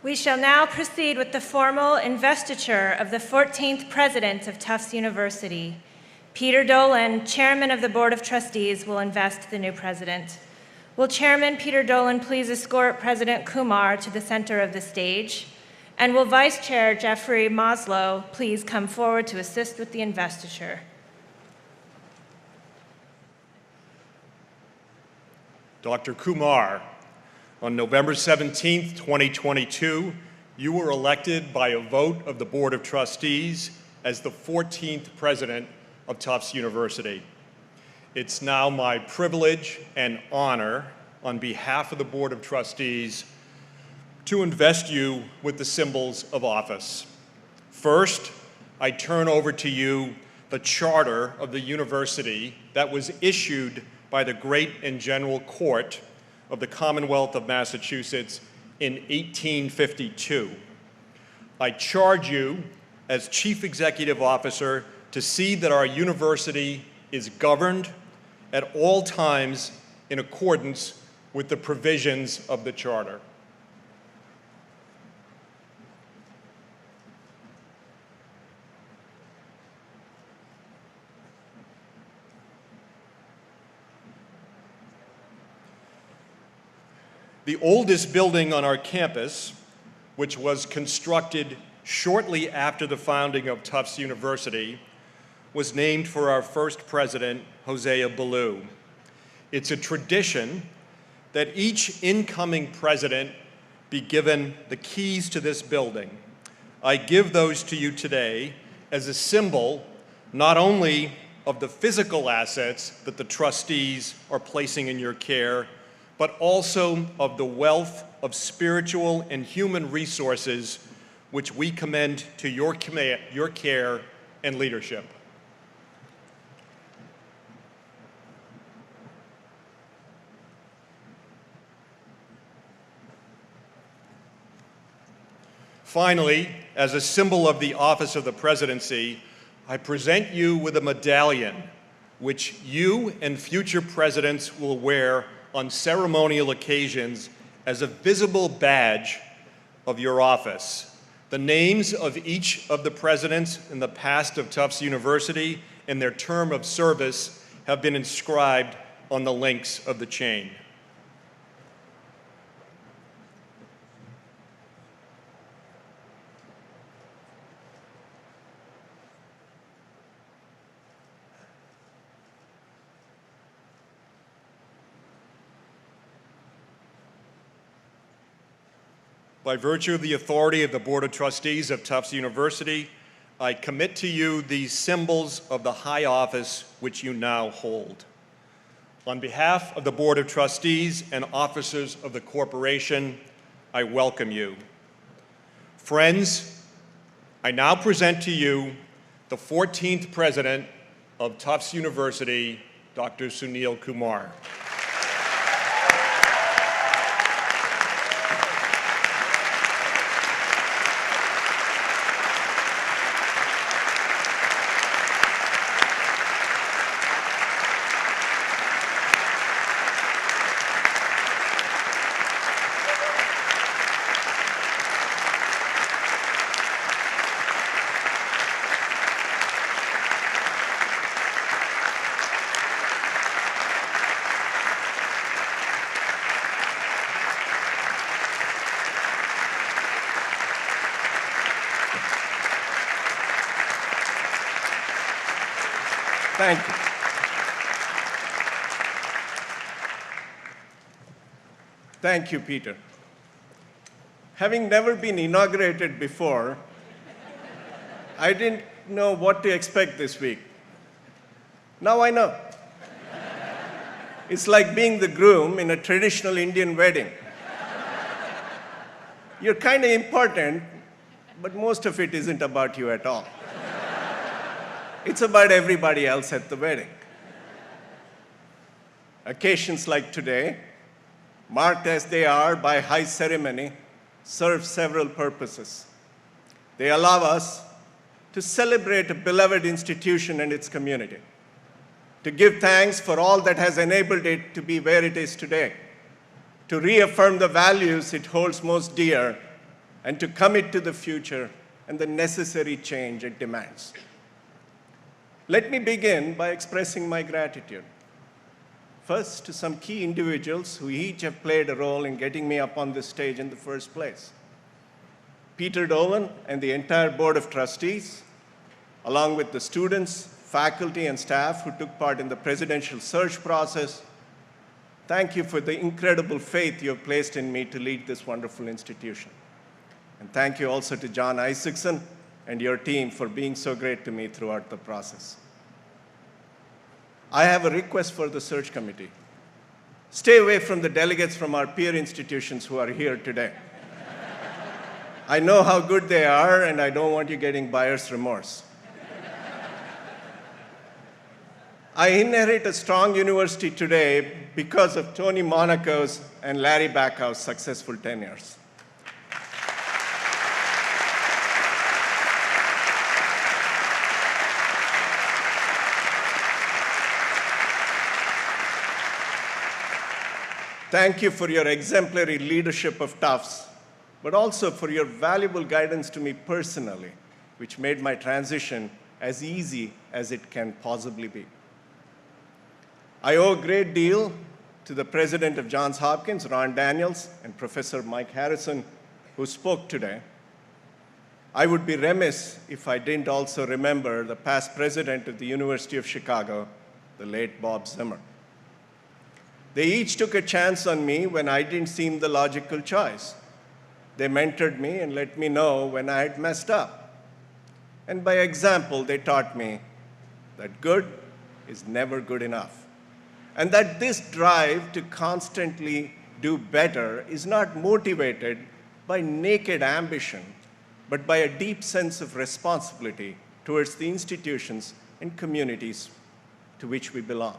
We shall now proceed with the formal investiture of the 14th President of Tufts University. Peter Dolan, Chairman of the Board of Trustees, will invest the new president. Will Chairman Peter Dolan please escort President Kumar to the center of the stage? And will Vice Chair Jeffrey Maslow please come forward to assist with the investiture? Dr. Kumar, on November 17, 2022, you were elected by a vote of the Board of Trustees as the 14th President of Tufts University. It's now my privilege and honor, on behalf of the Board of Trustees, to invest you with the symbols of office. First, I turn over to you the charter of the university that was issued by the Great and General Court of the Commonwealth of Massachusetts in 1852. I charge you as Chief Executive Officer to see that our university is governed at all times in accordance with the provisions of the charter. The oldest building on our campus, which was constructed shortly after the founding of Tufts University, was named for our first president, Hosea Ballou. It's a tradition that each incoming president be given the keys to this building. I give those to you today as a symbol not only of the physical assets that the trustees are placing in your care, but also of the wealth of spiritual and human resources which we commend to your care and leadership. Finally, as a symbol of the office of the presidency, I present you with a medallion which you and future presidents will wear on ceremonial occasions as a visible badge of your office. The names of each of the presidents in the past of Tufts University and their term of service have been inscribed on the links of the chain. By virtue of the authority of the Board of Trustees of Tufts University, I commit to you these symbols of the high office which you now hold. On behalf of the Board of Trustees and officers of the corporation, I welcome you. Friends, I now present to you the 14th President of Tufts University, Dr. Sunil Kumar. Thank you. Thank you, Peter. Having never been inaugurated before, I didn't know what to expect this week. Now I know. It's like being the groom in a traditional Indian wedding. You're kind of important, but most of it isn't about you at all. It's about everybody else at the wedding. Occasions like today, marked as they are by high ceremony, serve several purposes. They allow us to celebrate a beloved institution and its community, to give thanks for all that has enabled it to be where it is today, to reaffirm the values it holds most dear, and to commit to the future and the necessary change it demands. Let me begin by expressing my gratitude. First, to some key individuals who each have played a role in getting me up on this stage in the first place. Peter Dolan and the entire Board of Trustees, along with the students, faculty, and staff who took part in the presidential search process, thank you for the incredible faith you have placed in me to lead this wonderful institution. And thank you also to John Isaacson and your team for being so great to me throughout the process. I have a request for the search committee. Stay away from the delegates from our peer institutions who are here today. I know how good they are, and I don't want you getting buyer's remorse. I inherit a strong university today because of Tony Monaco's and Larry Backhouse' successful tenures. Thank you for your exemplary leadership of Tufts, but also for your valuable guidance to me personally, which made my transition as easy as it can possibly be. I owe a great deal to the president of Johns Hopkins, Ron Daniels, and Professor Mike Harrison, who spoke today. I would be remiss if I didn't also remember the past president of the University of Chicago, the late Bob Zimmer. They each took a chance on me when I didn't seem the logical choice. They mentored me and let me know when I had messed up. And by example, they taught me that good is never good enough, and that this drive to constantly do better is not motivated by naked ambition, but by a deep sense of responsibility towards the institutions and communities to which we belong.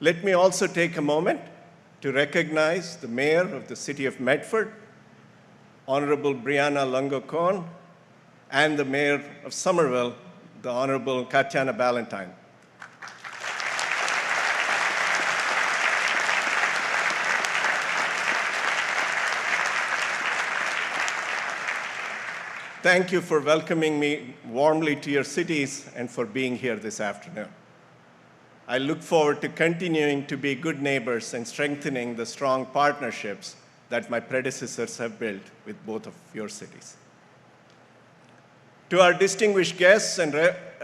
Let me also take a moment to recognize the mayor of the city of Medford, Honorable Brianna Lungo-Cohn, and the mayor of Somerville, the Honorable Katiana Ballantyne. Thank you for welcoming me warmly to your cities and for being here this afternoon. I look forward to continuing to be good neighbors and strengthening the strong partnerships that my predecessors have built with both of your cities. To our distinguished guests and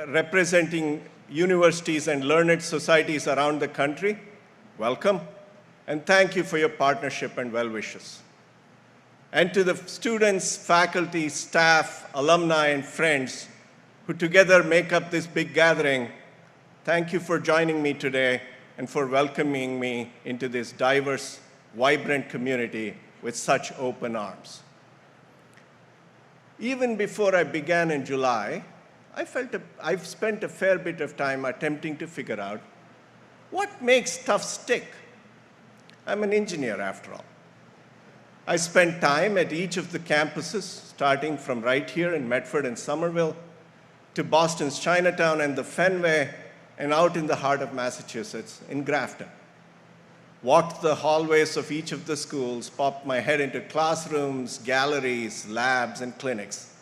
representing universities and learned societies around the country, welcome, and thank you for your partnership and well wishes. And to the students, faculty, staff, alumni, and friends who together make up this big gathering, thank you for joining me today and for welcoming me into this diverse, vibrant community with such open arms. Even before I began in July, I've spent a fair bit of time attempting to figure out what makes Tufts tick. I'm an engineer after all. I spent time at each of the campuses, starting from right here in Medford and Somerville, to Boston's Chinatown and the Fenway, and out in the heart of Massachusetts, in Grafton. Walked the hallways of each of the schools, popped my head into classrooms, galleries, labs, and clinics,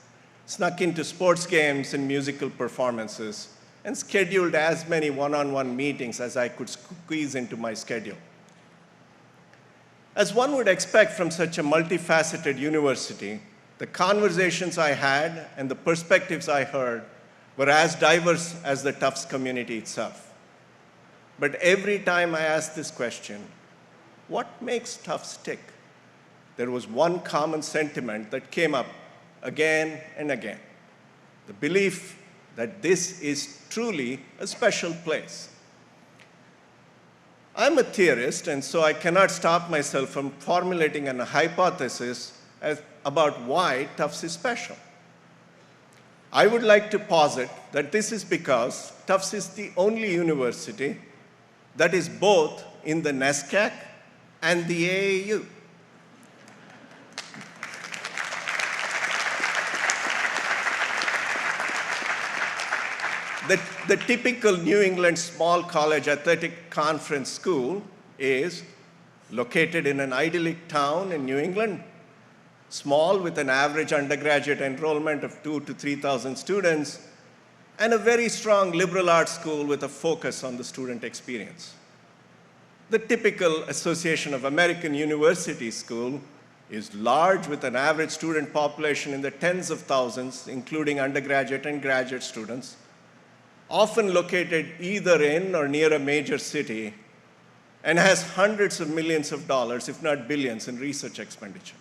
snuck into sports games and musical performances, and scheduled as many one-on-one meetings as I could squeeze into my schedule. As one would expect from such a multifaceted university, the conversations I had and the perspectives I heard were as diverse as the Tufts community itself. But every time I asked this question, what makes Tufts tick? There was one common sentiment that came up again and again, the belief that this is truly a special place. I'm a theorist, and so I cannot stop myself from formulating a hypothesis about why Tufts is special. I would like to posit that this is because Tufts is the only university that is both in the NESCAC and the AAU. The typical New England small college athletic conference school is located in an idyllic town in New England, small with an average undergraduate enrollment of 2,000 to 3,000 students, and a very strong liberal arts school with a focus on the student experience. The typical Association of American Universities school is large with an average student population in the tens of thousands, including undergraduate and graduate students, often located either in or near a major city, and has hundreds of millions of dollars, if not billions, in research expenditure.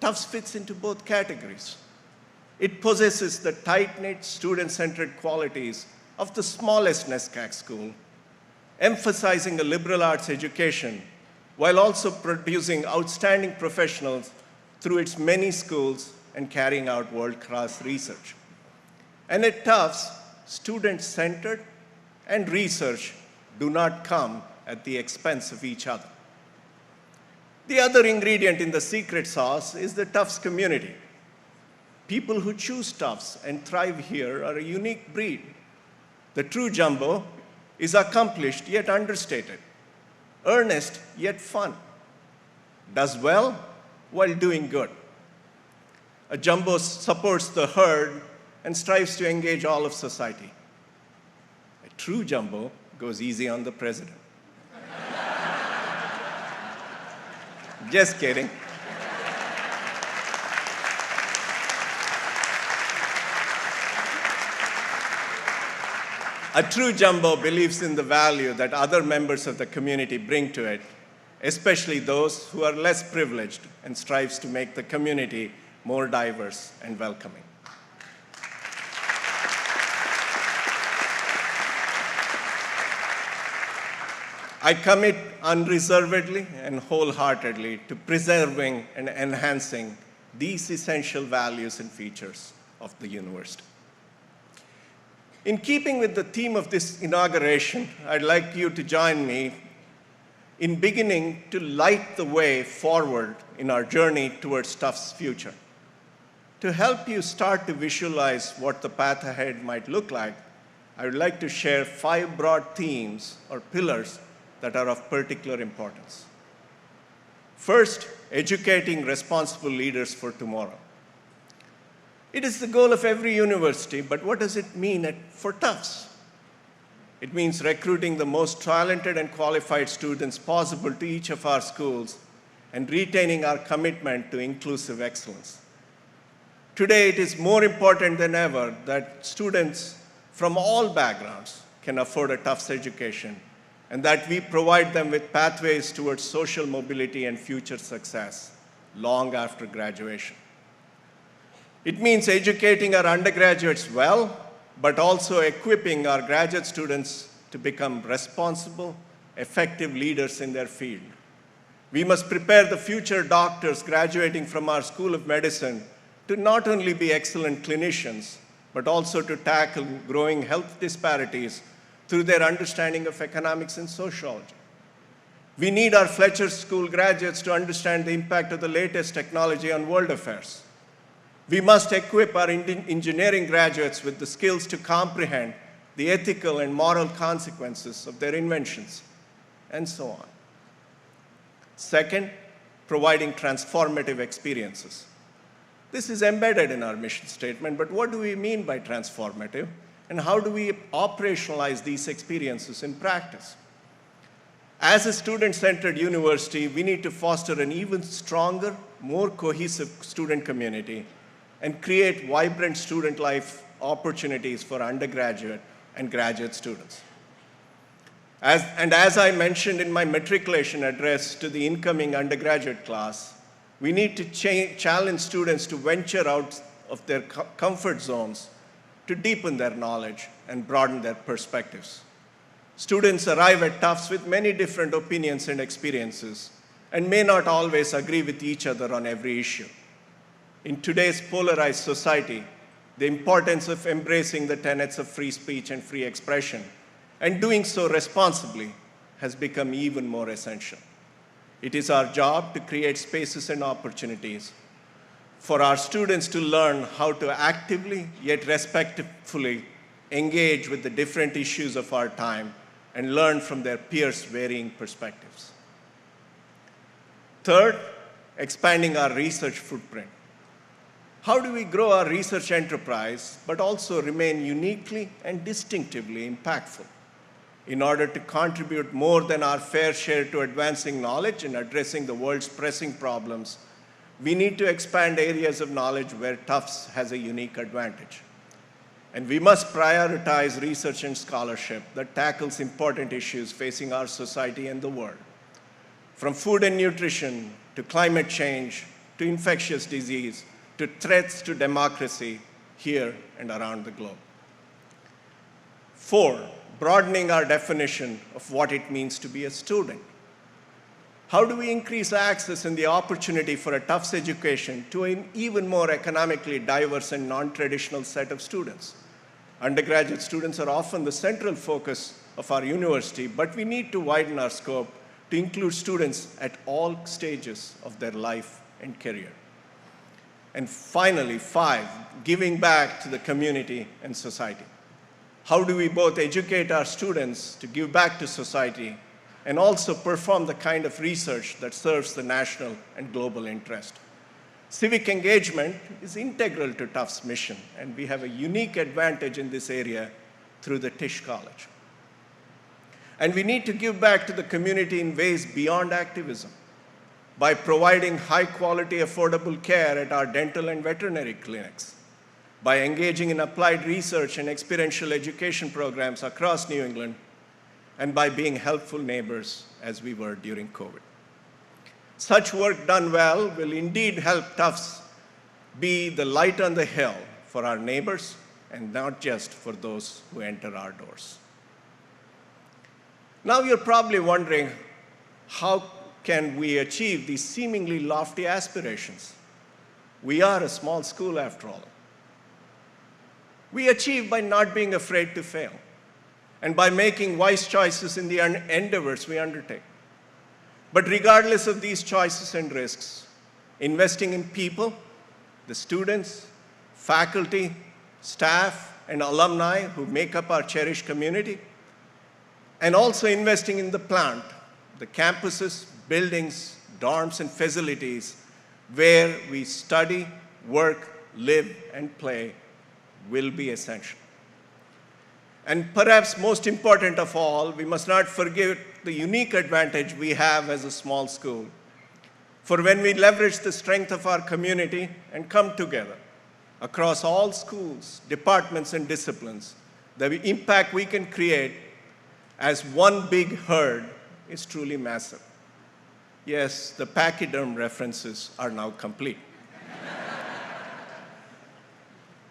Tufts fits into both categories. It possesses the tight-knit, student-centered qualities of the smallest NESCAC school, emphasizing a liberal arts education while also producing outstanding professionals through its many schools and carrying out world-class research. And at Tufts, student-centered and research do not come at the expense of each other. The other ingredient in the secret sauce is the Tufts community. People who choose Tufts and thrive here are a unique breed. The true jumbo is accomplished yet understated, earnest yet fun, does well while doing good. A jumbo supports the herd and strives to engage all of society. A true jumbo goes easy on the president. Just kidding. A true jumbo believes in the value that other members of the community bring to it, especially those who are less privileged, and strives to make the community more diverse and welcoming. I commit unreservedly and wholeheartedly to preserving and enhancing these essential values and features of the university. In keeping with the theme of this inauguration, I'd like you to join me in beginning to light the way forward in our journey towards Tufts' future. To help you start to visualize what the path ahead might look like, I would like to share 5 broad themes or pillars that are of particular importance. First, educating responsible leaders for tomorrow. It is the goal of every university, but what does it mean for Tufts? It means recruiting the most talented and qualified students possible to each of our schools and retaining our commitment to inclusive excellence. Today, it is more important than ever that students from all backgrounds can afford a Tufts education, and that we provide them with pathways towards social mobility and future success long after graduation. It means educating our undergraduates well, but also equipping our graduate students to become responsible, effective leaders in their field. We must prepare the future doctors graduating from our School of Medicine to not only be excellent clinicians, but also to tackle growing health disparities through their understanding of economics and sociology. We need our Fletcher School graduates to understand the impact of the latest technology on world affairs. We must equip our engineering graduates with the skills to comprehend the ethical and moral consequences of their inventions, and so on. Second, providing transformative experiences. This is embedded in our mission statement, but what do we mean by transformative, and how do we operationalize these experiences in practice? As a student-centered university, we need to foster an even stronger, more cohesive student community and create vibrant student life opportunities for undergraduate and graduate students. As I mentioned in my matriculation address to the incoming undergraduate class, we need to challenge students to venture out of their comfort zones to deepen their knowledge and broaden their perspectives. Students arrive at Tufts with many different opinions and experiences and may not always agree with each other on every issue. In today's polarized society, the importance of embracing the tenets of free speech and free expression and doing so responsibly has become even more essential. It is our job to create spaces and opportunities for our students to learn how to actively yet respectfully engage with the different issues of our time and learn from their peers' varying perspectives. Third, expanding our research footprint. How do we grow our research enterprise, but also remain uniquely and distinctively impactful? In order to contribute more than our fair share to advancing knowledge and addressing the world's pressing problems, we need to expand areas of knowledge where Tufts has a unique advantage. And we must prioritize research and scholarship that tackles important issues facing our society and the world, from food and nutrition to climate change to infectious disease to threats to democracy here and around the globe. 4, broadening our definition of what it means to be a student. How do we increase access and the opportunity for a Tufts education to an even more economically diverse and non-traditional set of students? Undergraduate students are often the central focus of our university, but we need to widen our scope to include students at all stages of their life and career. And finally, 5, giving back to the community and society. How do we both educate our students to give back to society and also perform the kind of research that serves the national and global interest? Civic engagement is integral to Tufts' mission, and we have a unique advantage in this area through the Tisch College. And we need to give back to the community in ways beyond activism by providing high-quality, affordable care at our dental and veterinary clinics, by engaging in applied research and experiential education programs across New England, and by being helpful neighbors as we were during COVID. Such work done well will indeed help Tufts be the light on the hill for our neighbors and not just for those who enter our doors. Now you're probably wondering, how can we achieve these seemingly lofty aspirations? We are a small school after all. We achieve by not being afraid to fail and by making wise choices in the endeavors we undertake. But regardless of these choices and risks, investing in people, the students, faculty, staff, and alumni who make up our cherished community, and also investing in the plant, the campuses, buildings, dorms, and facilities where we study, work, live, and play will be essential. And perhaps most important of all, we must not forget the unique advantage we have as a small school. For when we leverage the strength of our community and come together across all schools, departments, and disciplines, the impact we can create as one big herd is truly massive. Yes, the pachyderm references are now complete.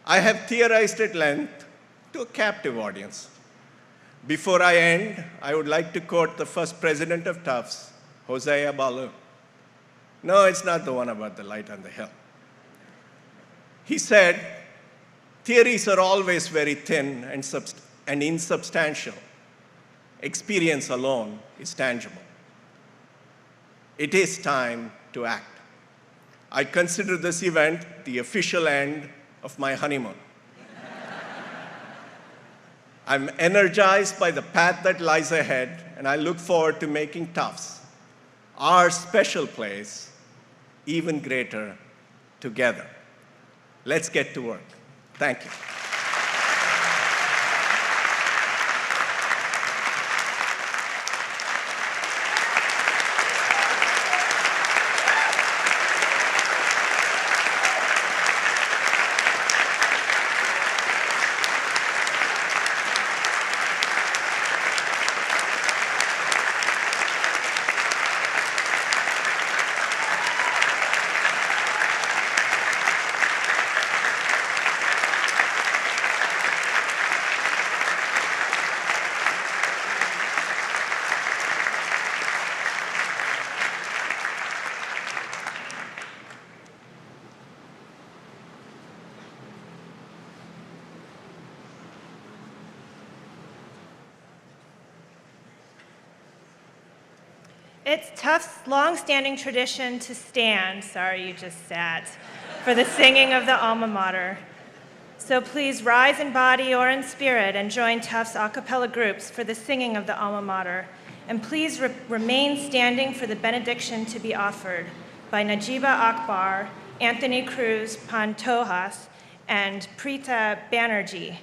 I have theorized at length to a captive audience. Before I end, I would like to quote the first president of Tufts, Hosea Ballou. No, it's not the one about the light on the hill. He said, "Theories are always very thin and insubstantial. Experience alone is tangible. It is time to act." I consider this event the official end of my honeymoon. I'm energized by the path that lies ahead, and I look forward to making Tufts, our special place, even greater together. Let's get to work. Thank you. It's Tufts' long-standing tradition to stand, sorry you just sat, for the singing of the alma mater. So please rise in body or in spirit and join Tufts a cappella groups for the singing of the alma mater. And please remain standing for the benediction to be offered by Najiba Akbar, Anthony Cruz Pantojas, and Preeta Banerjee.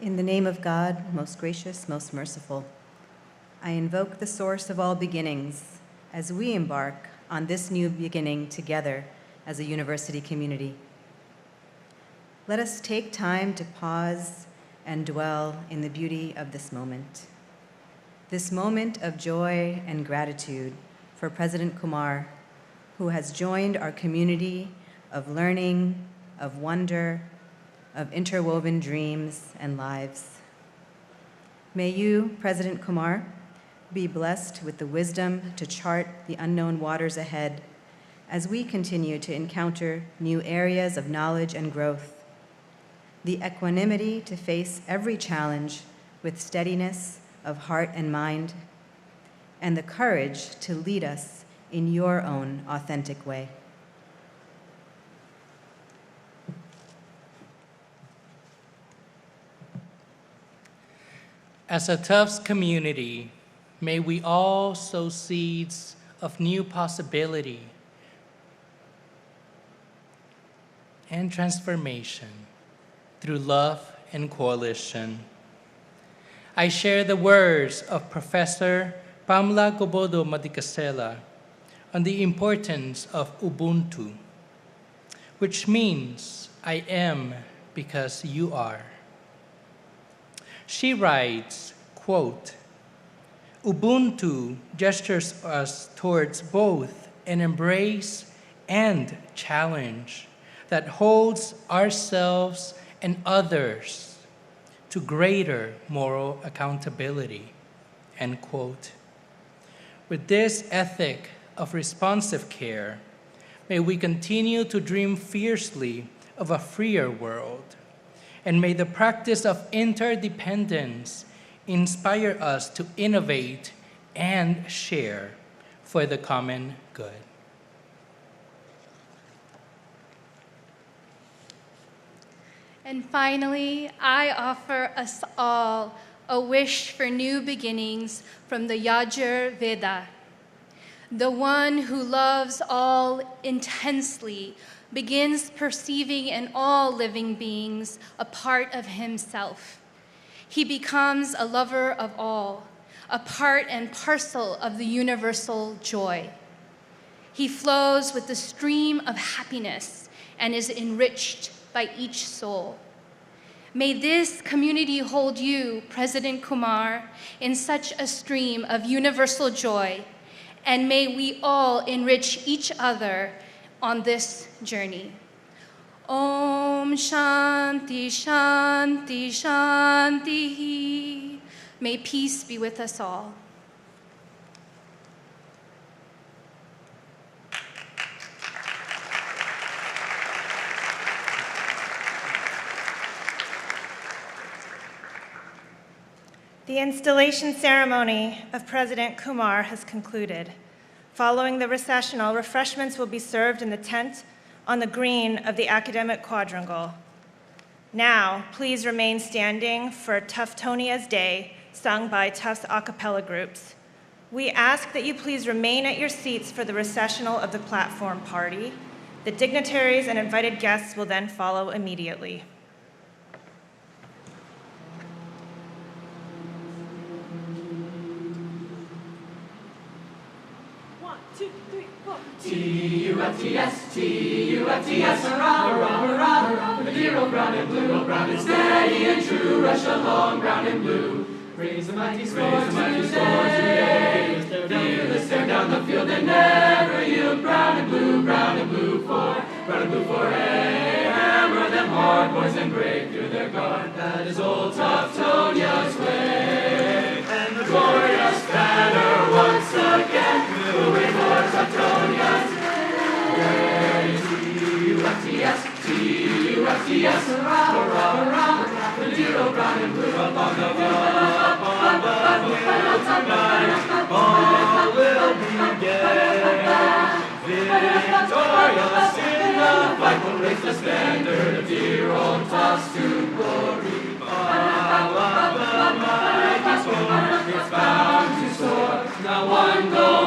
In the name of God, most gracious, most merciful, I invoke the source of all beginnings as we embark on this new beginning together as a university community. Let us take time to pause and dwell in the beauty of this moment of joy and gratitude for President Kumar, who has joined our community of learning, of wonder, of interwoven dreams and lives. May you, President Kumar, be blessed with the wisdom to chart the unknown waters ahead as we continue to encounter new areas of knowledge and growth, the equanimity to face every challenge with steadiness of heart and mind, and the courage to lead us in your own authentic way. As a Tufts community, may we all sow seeds of new possibility and transformation through love and coalition. I share the words of Professor Pamela Gobodo Madikasela on the importance of Ubuntu, which means I am because you are. She writes, quote, Ubuntu gestures us towards both an embrace and challenge that holds ourselves and others to greater moral accountability, end quote. With this ethic of responsive care, may we continue to dream fiercely of a freer world, and may the practice of interdependence inspire us to innovate and share for the common good. And finally, I offer us all a wish for new beginnings from the Yajur Veda. The one who loves all intensely begins perceiving in all living beings a part of himself. He becomes a lover of all, a part and parcel of the universal joy. He flows with the stream of happiness and is enriched by each soul. May this community hold you, President Kumar, in such a stream of universal joy, and may we all enrich each other on this journey. Om Shanti Shanti Shanti. May peace be with us all. The installation ceremony of President Kumar has concluded. Following the recessional, refreshments will be served in the tent on the green of the academic quadrangle. Now, please remain standing for Tuftonia's Day, sung by Tufts a cappella groups. We ask that you please remain at your seats for the recessional of the platform party. The dignitaries and invited guests will then follow immediately. T-U-F-T-S, T-U-F-T-S, hurrah, hurrah, hurrah, hurrah, the dear old brown and blue, old brown and steady and true, rush along, brown and blue. Praise the mighty score today, fearless stare down the field and never yield, brown and blue for, brown and blue for, hammer them hard, boys, and break through their guard. That is old Tuftonia's way, and the glorious banner once again, moving for Tuftonia's T-U-F-T-S, T-U-F-T-S, hurrah, hurrah, hurrah, the dear old brown and blue up on the hill tonight, all will be gay, victorious in the fight, will raise the standard of dear old Tufts to glory. Power of the mighty sword, it's bound to soar, now one goal